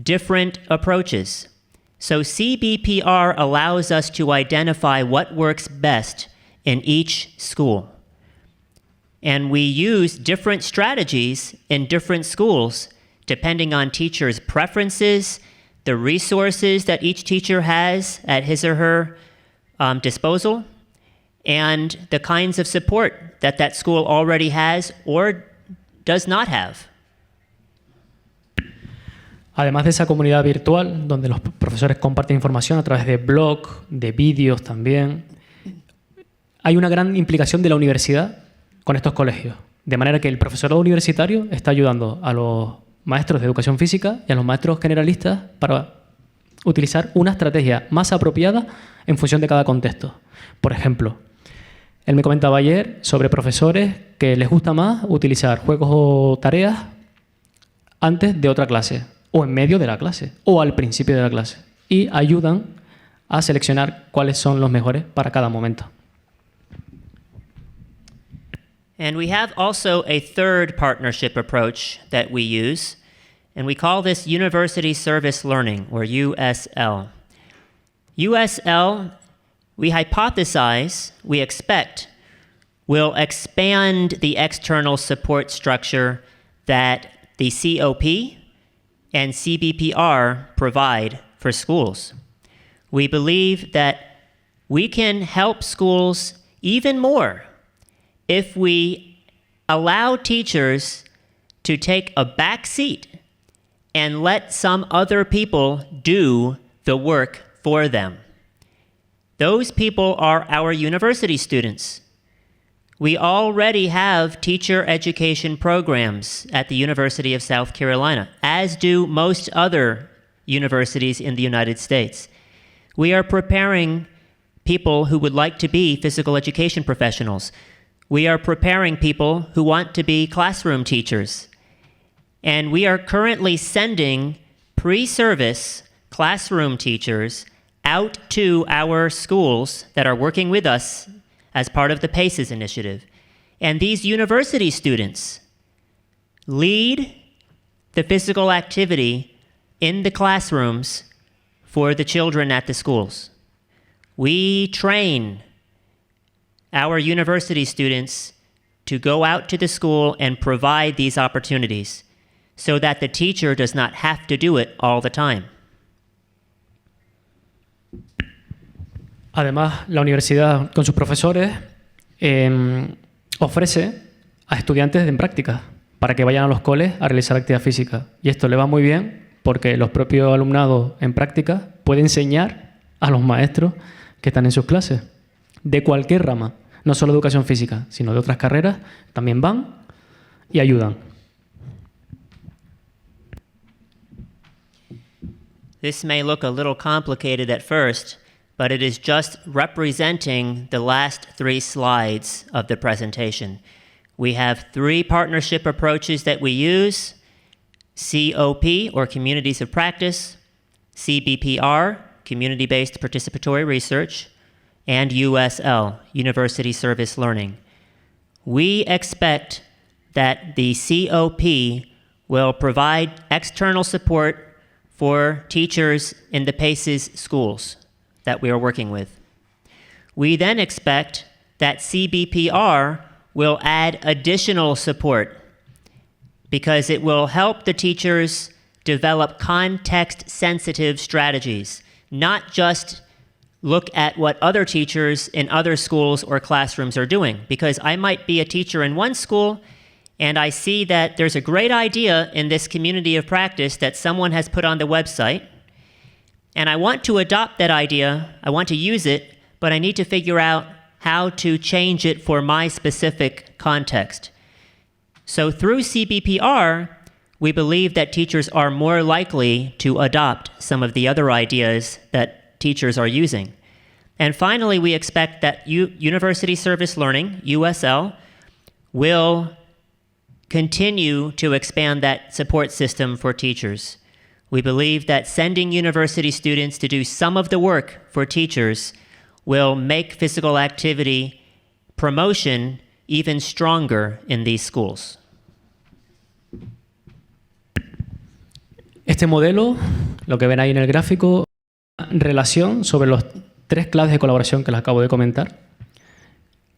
different approaches. So CBPR allows us to identify what works best in each school. And we use different strategies in different schools depending on teachers' preferences, the resources that each teacher has at his or her disposal, and the kinds of support that that school already has or does not have. Además de esa comunidad virtual, donde los profesores comparten información a través de blogs, de vídeos también, hay una gran implicación de la universidad con estos colegios. De manera que el profesorado universitario está ayudando a los maestros de educación física y a los maestros generalistas para utilizar una estrategia más apropiada en función de cada contexto. Por ejemplo, él me comentaba ayer sobre profesores que les gusta más utilizar juegos o tareas antes de otra clase, o en medio de la clase, o al principio de la clase, y ayudan a seleccionar cuáles son los mejores para cada momento. And we have also a third partnership approach that we use, and we call this University Service Learning, or USL. USL, we hypothesize, we expect, will expand the external support structure that the COP and CBPR provide for schools. We believe that we can help schools even more if we allow teachers to take a back seat and let some other people do the work for them. Those people are our university students. We already have teacher education programs at the University of South Carolina, as do most other universities in the United States. We are preparing people who would like to be physical education professionals. We are preparing people who want to be classroom teachers. And we are currently sending pre-service classroom teachers out to our schools that are working with us as part of the PACES initiative. And these university students lead the physical activity in the classrooms for the children at the schools. We train our university students to go out to the school and provide these opportunities so that the teacher does not have to do it all the time. Además, la universidad, con sus profesores, ofrece a estudiantes en práctica para que vayan a los coles a realizar actividad física. Y esto le va muy bien porque los propios alumnados en práctica pueden enseñar a los maestros que están en sus clases, de cualquier rama, no solo educación física, sino de otras carreras, también van y ayudan. This may look a little complicated at first, but it is just representing the last 3 slides of the presentation. We have 3 partnership approaches that we use: COP, or Communities of Practice, CBPR, Community-Based Participatory Research, and USL, University Service Learning. We expect that the COP will provide external support for teachers in the PACES schools that we are working with. We then expect that CBPR will add additional support because it will help the teachers develop context-sensitive strategies, not just look at what other teachers in other schools or classrooms are doing. Because I might be a teacher in one school and I see that there's a great idea in this community of practice that someone has put on the website, and I want to adopt that idea, I want to use it, but I need to figure out how to change it for my specific context. So through CBPR, we believe that teachers are more likely to adopt some of the other ideas that teachers are using. And finally, we expect that University Service Learning, USL, will continue to expand that support system for teachers. We believe that sending university students to do some of the work for teachers will make physical activity promotion even stronger in these schools. Este modelo, lo que ven ahí en el gráfico, relación sobre los 3 claves de colaboración que les acabo de comentar,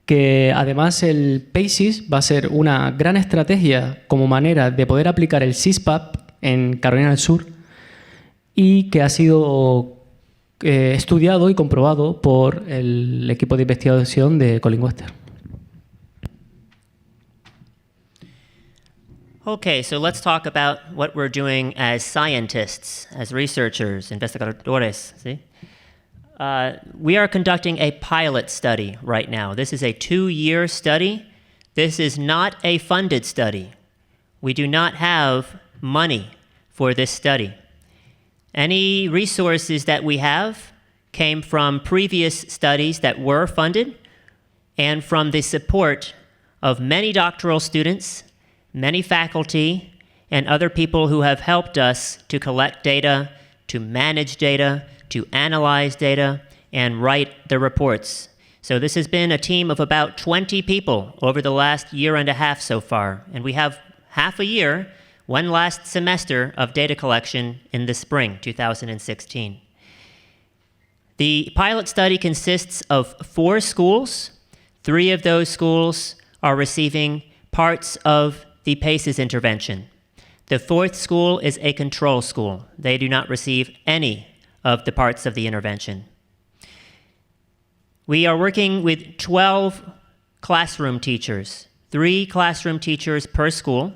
que además el PACES va a ser una gran estrategia como manera de poder aplicar el CISPAP en Carolina del Sur y que ha sido estudiado y comprobado por el equipo de investigación de COLLIN WEBSTER. Okay, so let's talk about what we're doing as scientists, as researchers, investigadores. ¿Sí? We are conducting a pilot study right now. This is a 2-year study. This is not a funded study. We do not have money for this study. Any resources that we have came from previous studies that were funded and from the support of many doctoral students, many faculty, and other people who have helped us to collect data, to manage data, to analyze data, and write the reports. So this has been a team of about 20 people over the last year and a half so far, and we have half a year, one last semester of data collection in the spring 2016. The pilot study consists of 4 schools. 3 of those schools are receiving parts of the PACES intervention. The 4th school is a control school. They do not receive any of the parts of the intervention. We are working with 12 classroom teachers, 3 classroom teachers per school,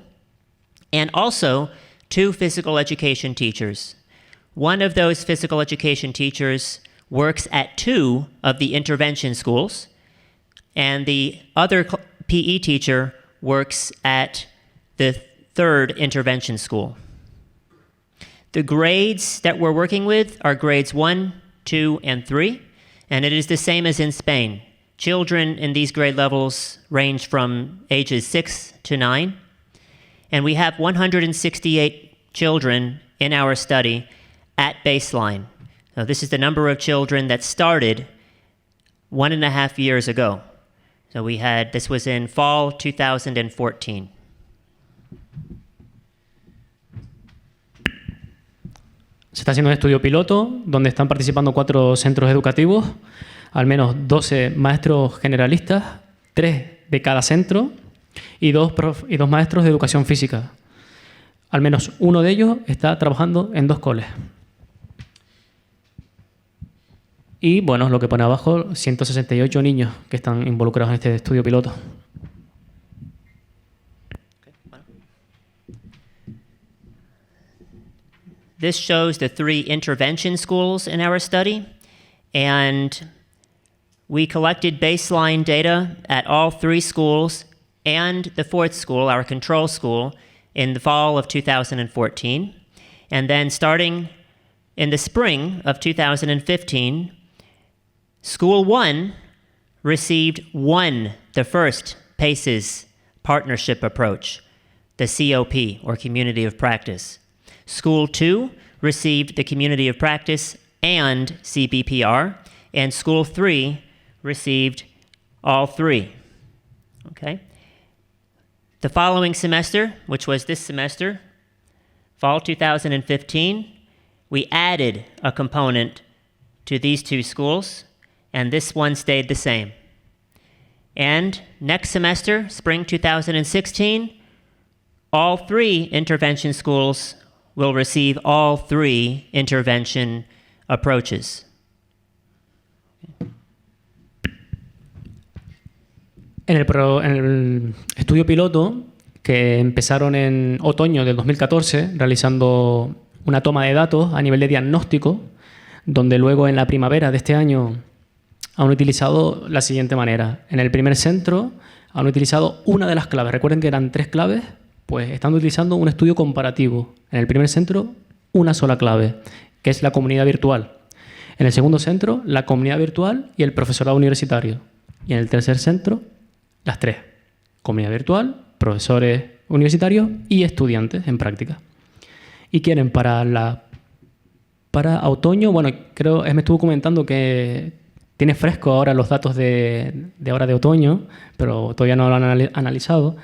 and also 2 physical education teachers. One of those physical education teachers works at 2 of the intervention schools, and the other PE teacher works at the 3rd intervention school. The grades that we're working with are grades 1, 2, and 3, and it is the same as in Spain. Children in these grade levels range from ages 6 to 9, and we have 168 children in our study at baseline. Now, this is the number of children that started 1.5 years ago. So this was in fall 2014. Se está haciendo un estudio piloto donde están participando 4 centros educativos, al menos 12 maestros generalistas, 3 de cada centro y 2 maestros de educación física. Al menos uno de ellos está trabajando en 2 coles. Y bueno, lo que pone abajo, 168 niños que están involucrados en este estudio piloto. This shows the 3 intervention schools in our study, and we collected baseline data at all 3 schools and the 4th school, our control school, in the fall of 2014. And then starting in the spring of 2015, School 1 received the first PACES partnership approach, the COP, or Community of Practice. School 2 received the Community of Practice and CBPR, and School 3 received all three. Okay? The following semester, which was this semester, fall 2015, we added a component to these two schools, and this one stayed the same. And next semester, spring 2016, all three intervention schools will receive all three intervention approaches. En el estudio piloto, que empezaron en otoño del 2014, realizando una toma de datos a nivel de diagnóstico, donde luego en la primavera de este año han utilizado la siguiente manera. En el primer centro han utilizado una de las claves. Recuerden que eran 3 claves, pues están utilizando un estudio comparativo. En el primer centro, una sola clave, que es la comunidad virtual. En el segundo centro, la comunidad virtual y el profesorado universitario. Y en el tercer centro, las 3. Comunidad virtual, profesores universitarios y estudiantes en práctica. Y quieren para otoño, bueno, creo, me estuvo comentando que tiene fresco ahora los datos de ahora de otoño, pero todavía no lo han analizado.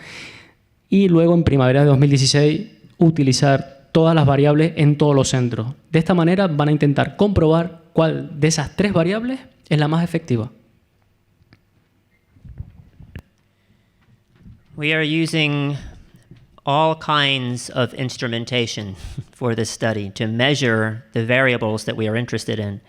Y luego en primavera de 2016 utilizar todas las variables en todos los centros. De esta manera van a intentar comprobar cuál de esas 3 variables es la más efectiva. We are using all kinds of instrumentation for this study to measure the variables that we are interested in.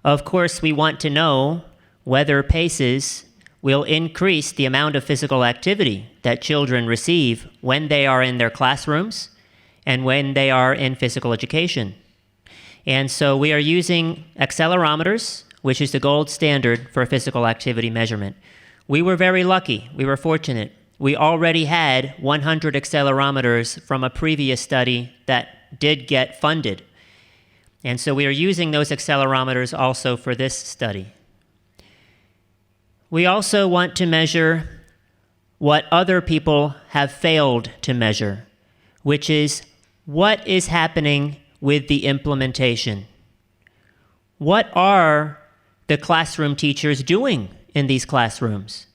Of course, we want to know whether PACES will increase the amount of physical activity that children receive when they are in their classrooms and when they are in physical education. And so we are using accelerometers, which is the gold standard for physical activity measurement. We were very lucky. We were fortunate. We already had 100 accelerometers from a previous study that did get funded. And so we are using those accelerometers also for this study. We also want to measure what other people have failed to measure, which is what is happening with the implementation. What are the classroom teachers doing in these classrooms?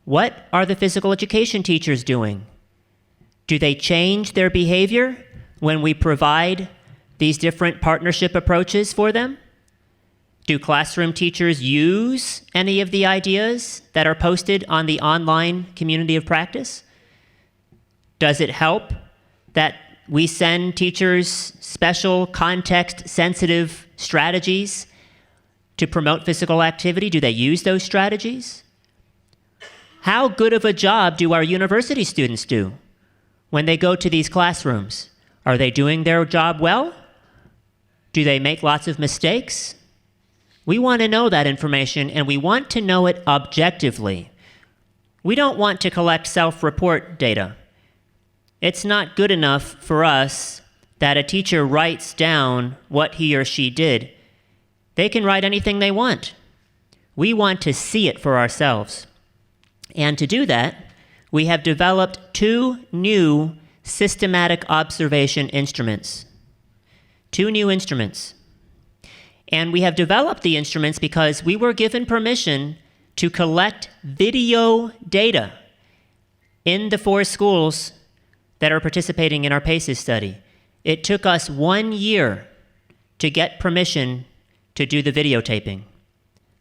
What are the physical education teachers doing? Do they change their behavior when we provide these different partnership approaches for them? Do classroom teachers use any of the ideas that are posted on the online community of practice? Does it help that we send teachers special context-sensitive strategies to promote physical activity? Do they use those strategies? How good of a job do our university students do when they go to these classrooms? Are they doing their job well? Do they make lots of mistakes? We want to know that information, and we want to know it objectively. We don't want to collect self-report data. It's not good enough for us that a teacher writes down what he or she did. They can write anything they want. We want to see it for ourselves. And to do that, we have developed 2 new systematic observation instruments. 2 new instruments. And we have developed the instruments because we were given permission to collect video data in the 4 schools that are participating in our PACES study. It took us 1 year to get permission to do the videotaping.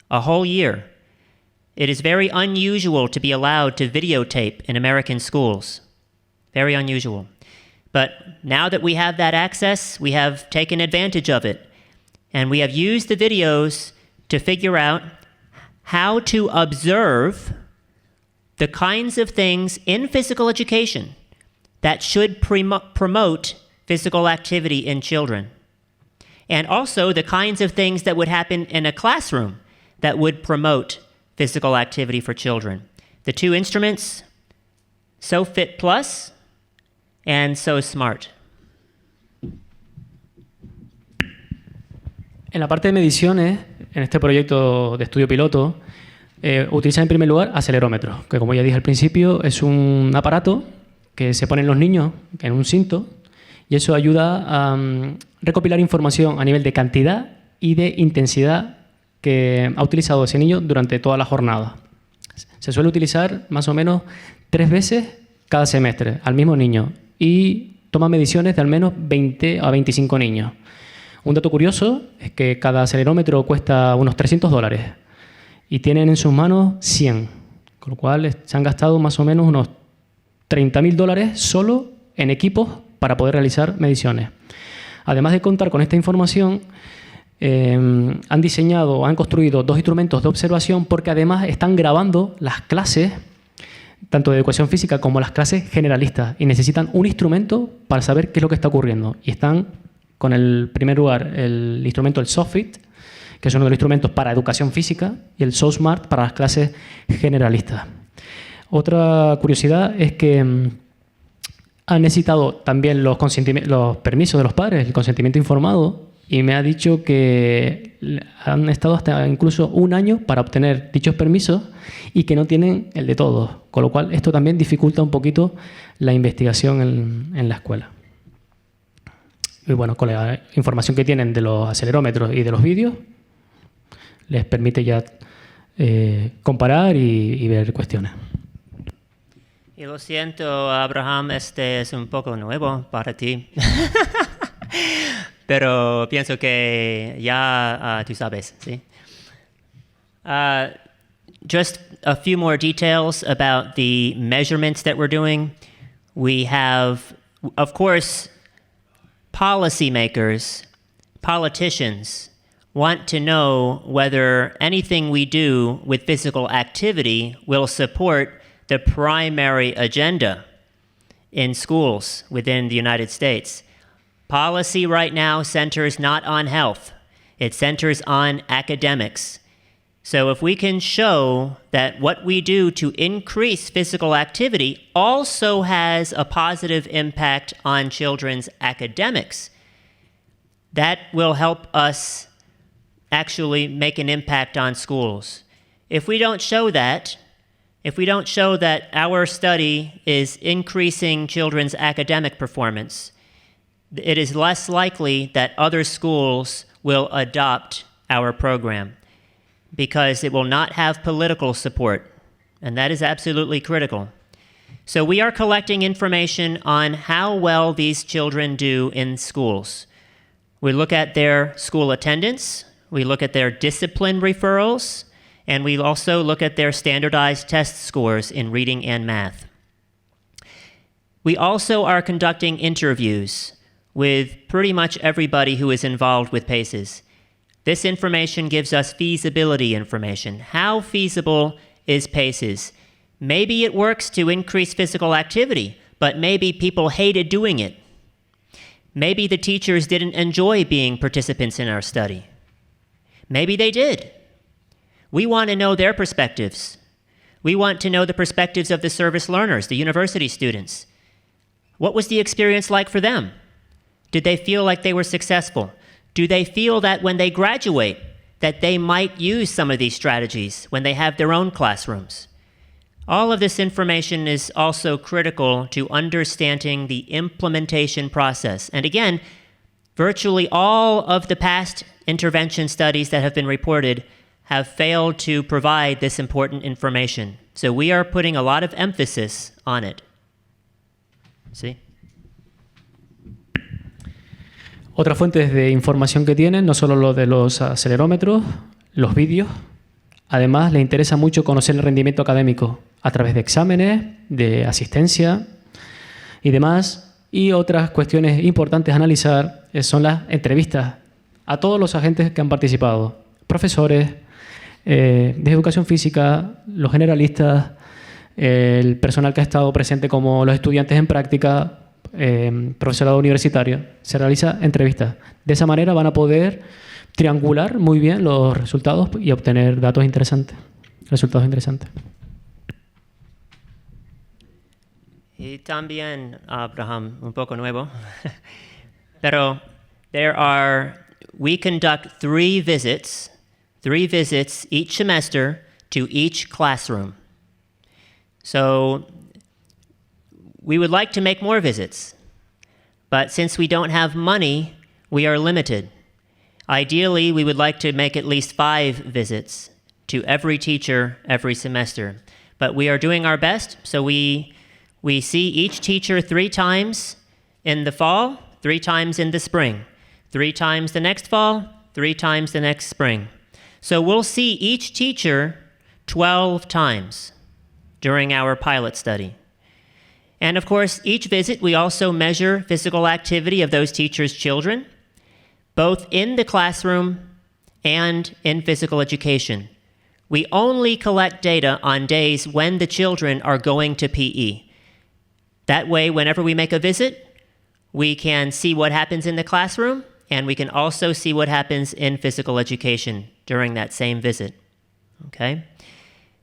A whole year. It is very unusual to be allowed to videotape in American schools. Very unusual. But now that we have that access, we have taken advantage of it. And we have used the videos to figure out how to observe the kinds of things in physical education that should promote physical activity in children. And also the kinds of things that would happen in a classroom that would promote physical activity for children. The 2 instruments, SoFit Plus and SoSmart. En la parte de mediciones, en este proyecto de estudio piloto, utilizan en primer lugar acelerómetros, que como ya dije al principio, es un aparato que se ponen los niños en un cinto Y eso ayuda a recopilar información a nivel de cantidad y de intensidad que ha utilizado ese niño durante toda la jornada. Se suele utilizar más o menos 3 veces cada semestre al mismo niño y toma mediciones de al menos 20 a 25 niños. Un dato curioso es que cada acelerómetro cuesta unos $300 y tienen en sus manos 100, con lo cual se han gastado más o menos unos $30.000 solo en equipos para poder realizar mediciones. Además de contar con esta información, han diseñado, han construido 2 instrumentos de observación porque además están grabando las clases, tanto de educación física como las clases generalistas, y necesitan un instrumento para saber qué es lo que está ocurriendo. Y están con el primer lugar el instrumento, el SOFIT, que es uno de los instrumentos para educación física, y el SOSMART para las clases generalistas. Otra curiosidad es que han necesitado también los permisos de los padres, el consentimiento informado, y me ha dicho que han estado hasta incluso 1 año para obtener dichos permisos y que no tienen el de todos, con lo cual esto también dificulta un poquito la investigación en la escuela. Y bueno, con la información que tienen de los acelerómetros y de los vídeos, les permite ya comparar y ver cuestiones. Y lo siento, Abraham, este es un poco nuevo para ti. Pero pienso que ya tú sabes, ¿sí? Just a few more details about the measurements that we're doing. We have, of course, policymakers, politicians want to know whether anything we do with physical activity will support the primary agenda in schools within the United States. Policy right now centers not on health. It centers on academics. So if we can show that what we do to increase physical activity also has a positive impact on children's academics, that will help us actually make an impact on schools. If we don't show that our study is increasing children's academic performance, it is less likely that other schools will adopt our program because it will not have political support, and that is absolutely critical. So we are collecting information on how well these children do in schools. We look at their school attendance, we look at their discipline referrals, and we also look at their standardized test scores in reading and math. We also are conducting interviews with pretty much everybody who is involved with PACES. This information gives us feasibility information. How feasible is PACES? Maybe it works to increase physical activity, but maybe people hated doing it. Maybe the teachers didn't enjoy being participants in our study. Maybe they did. We want to know their perspectives. We want to know the perspectives of the service learners, the university students. What was the experience like for them? Did they feel like they were successful? Do they feel that when they graduate, that they might use some of these strategies when they have their own classrooms? All of this information is also critical to understanding the implementation process. And again, virtually all of the past intervention studies that have been reported have failed to provide this important information. So we are putting a lot of emphasis on it. ¿Sí? Otras fuentes de información que tienen, no solo lo de los acelerómetros, los vídeos. Además, les interesa mucho conocer el rendimiento académico a través de exámenes, de asistencia y demás. Y otras cuestiones importantes a analizar son las entrevistas a todos los agentes que han participado. Profesores de educación física, los generalistas, el personal que ha estado presente como los estudiantes en práctica, profesorado universitario. Se realiza entrevistas. De esa manera van a poder triangular muy bien los resultados y obtener datos interesantes, resultados interesantes. Y también, Abraham, un poco nuevo, pero we conduct 3 visits each semester to each classroom. So we would like to make more visits, But since we don't have money, we are limited. Ideally, we would like to make at least 5 visits to every teacher every semester. But we are doing our best, so we see each teacher 3 times in the fall, 3 times in the spring, 3 times the next fall, 3 times the next spring. So we'll see each teacher 12 times during our pilot study. And of course, each visit we also measure physical activity of those teachers' children, both in the classroom and in physical education. We only collect data on days when the children are going to PE. That way, whenever we make a visit, we can see what happens in the classroom, and we can also see what happens in physical education during that same visit. Okay?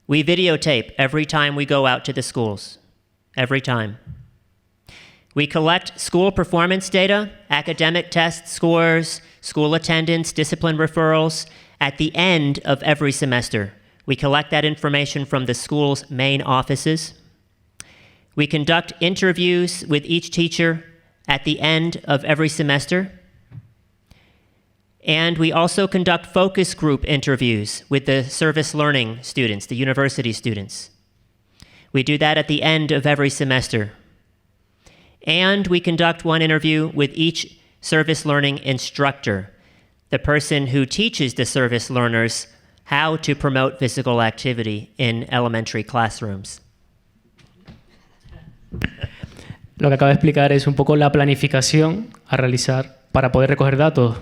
We videotape every time we go out to the schools. Every time. We collect school performance data, academic test scores, school attendance, discipline referrals at the end of every semester. We collect that information from the school's main offices. We conduct interviews with each teacher at the end of every semester. And we also conduct focus group interviews with the service learning students, the university students. We do that at the end of every semester. And we conduct one interview with each service learning instructor, the person who teaches the service learners how to promote physical activity in elementary classrooms. Lo que acaba de explicar es un poco la planificación a realizar para poder recoger datos.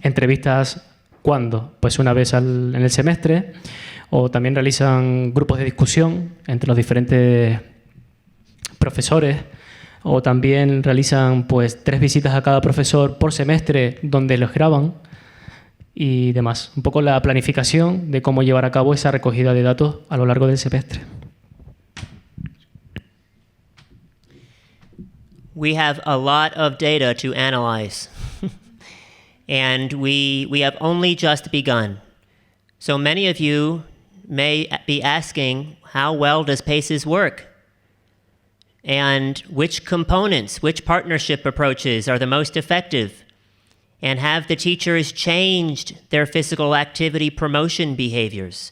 Entrevistas, ¿cuándo? Pues una vez en el semestre, o también realizan grupos de discusión entre los diferentes profesores, o también realizan pues 3 visitas a cada profesor por semestre donde los graban y demás. Un poco la planificación de cómo llevar a cabo esa recogida de datos a lo largo del semestre. We have a lot of data to analyze, and we have only just begun. So many of you may be asking, how well does PACES work? And which components, which partnership approaches are the most effective? And have the teachers changed their physical activity promotion behaviors?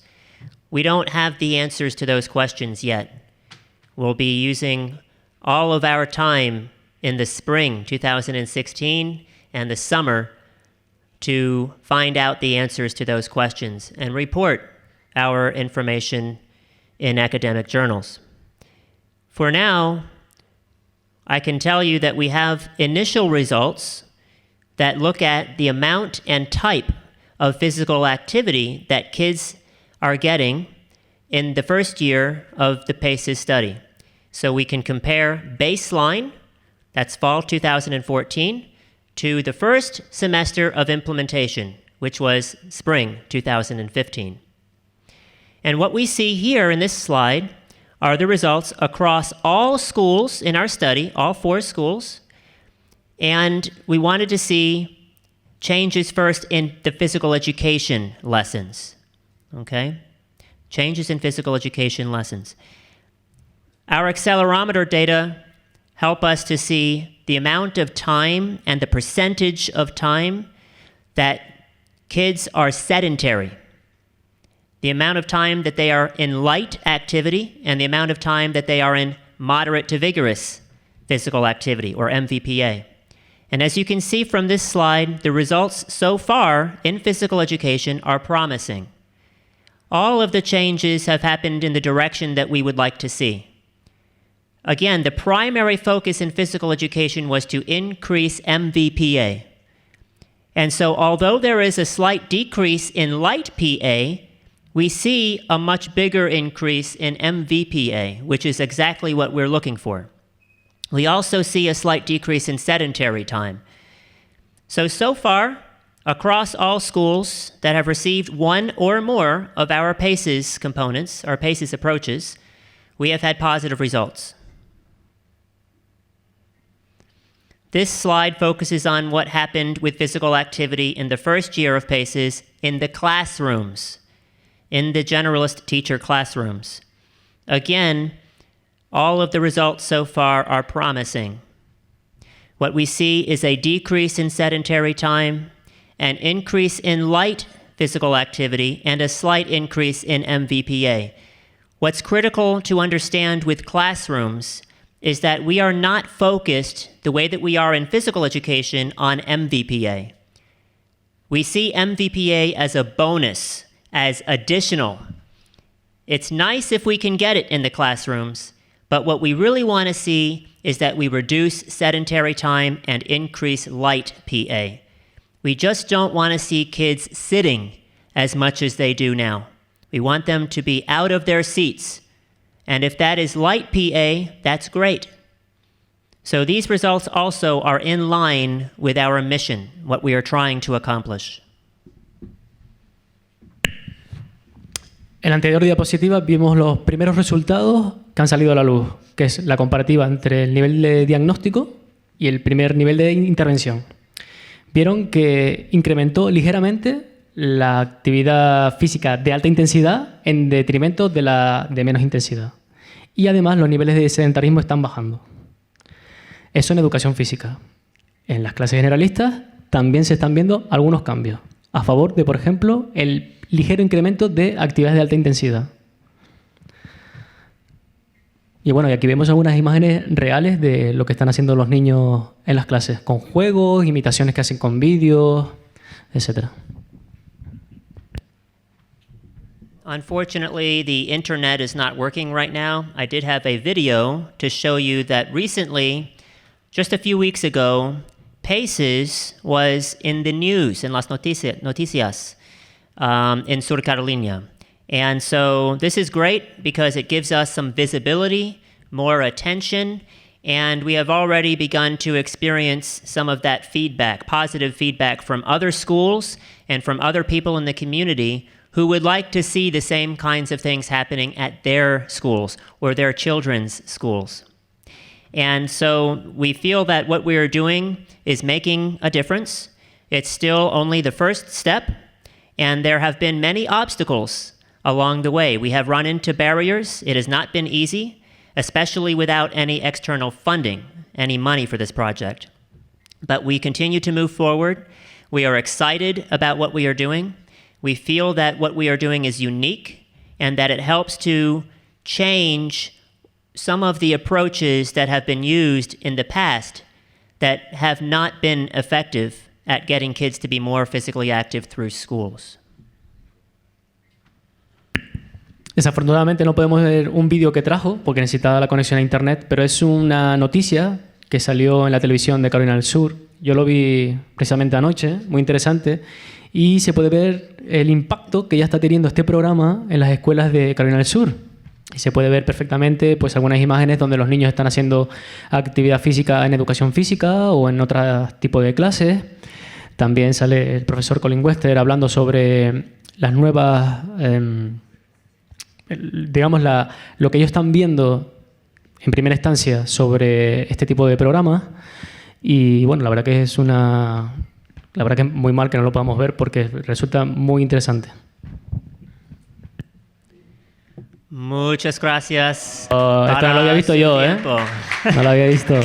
We don't have the answers to those questions yet. We'll be using all of our time in the spring 2016 and the summer to find out the answers to those questions and report our information in academic journals. For now, I can tell you that we have initial results that look at the amount and type of physical activity that kids are getting in the first year of the PACES study. So we can compare baseline, that's fall 2014, to the first semester of implementation, which was spring 2015. And what we see here in this slide are the results across all schools in our study, all 4 schools. And we wanted to see changes first in the physical education lessons, okay? Changes in physical education lessons. Our accelerometer data help us to see the amount of time and the percentage of time that kids are sedentary, the amount of time that they are in light activity, and the amount of time that they are in moderate to vigorous physical activity, or MVPA. And as you can see from this slide, the results so far in physical education are promising. All of the changes have happened in the direction that we would like to see. Again, the primary focus in physical education was to increase MVPA. And so although there is a slight decrease in light PA, we see a much bigger increase in MVPA, which is exactly what we're looking for. We also see a slight decrease in sedentary time. So far, across all schools that have received one or more of our PACES components, our PACES approaches, we have had positive results. This slide focuses on what happened with physical activity in the first year of PACES in the classrooms, in the generalist teacher classrooms. Again, all of the results so far are promising. what we see is a decrease in sedentary time, an increase in light physical activity, and a slight increase in MVPA. What's critical to understand with classrooms is that we are not focused the way that we are in physical education on MVPA. We see MVPA as a bonus, as additional. It's nice if we can get it in the classrooms, but what we really want to see is that we reduce sedentary time and increase light PA. We just don't want to see kids sitting as much as they do now. We want them to be out of their seats. And if that is light PA, that's great. So these results also are in line with our mission, what we are trying to accomplish. En la anterior diapositiva vimos los primeros resultados que han salido a la luz, que es la comparativa entre el nivel de diagnóstico y el primer nivel de intervención. Vieron que incrementó ligeramente la actividad física de alta intensidad en detrimento de la de menos intensidad. Y además los niveles de sedentarismo están bajando. Eso en educación física. En las clases generalistas también se están viendo algunos cambios a favor de, por ejemplo, el ligero incremento de actividades de alta intensidad. Y bueno, y aquí vemos algunas imágenes reales de lo que están haciendo los niños en las clases, con juegos, imitaciones que hacen con vídeos, etc. Unfortunately, the internet is not working right now. I did have a video to show you that recently, just a few weeks ago, PACES was in the news, in las noticias, in Sur Carolina. And so this is great because it gives us some visibility, more attention, and we have already begun to experience some of that feedback, positive feedback from other schools and from other people in the community who would like to see the same kinds of things happening at their schools or their children's schools. And so we feel that what we are doing is making a difference. It's still only the first step, and there have been many obstacles along the way. We have run into barriers. It has not been easy, especially without any external funding, any money for this project. But we continue to move forward. We are excited about what we are doing. We feel that what we are doing is unique and that it helps to change some of the approaches that have been used in the past that have not been effective at getting kids to be more physically active through schools. Desafortunadamente no podemos ver un vídeo que trajo porque necesitaba la conexión a internet, pero es una noticia que salió en la televisión de Carolina del Sur. Yo lo vi precisamente anoche, muy interesante, y se puede ver el impacto que ya está teniendo este programa en las escuelas de Carolina del Sur. Y se puede ver perfectamente pues, algunas imágenes donde los niños están haciendo actividad física en educación física o en otro tipo de clases. También sale el profesor COLLIN hablando sobre las nuevas, digamos, lo que ellos están viendo en primera instancia sobre este tipo de programas. Y bueno, la verdad que es muy mal que no lo podamos ver porque resulta muy interesante. Muchas gracias. Esto no lo había visto yo, ¿eh? No lo había visto.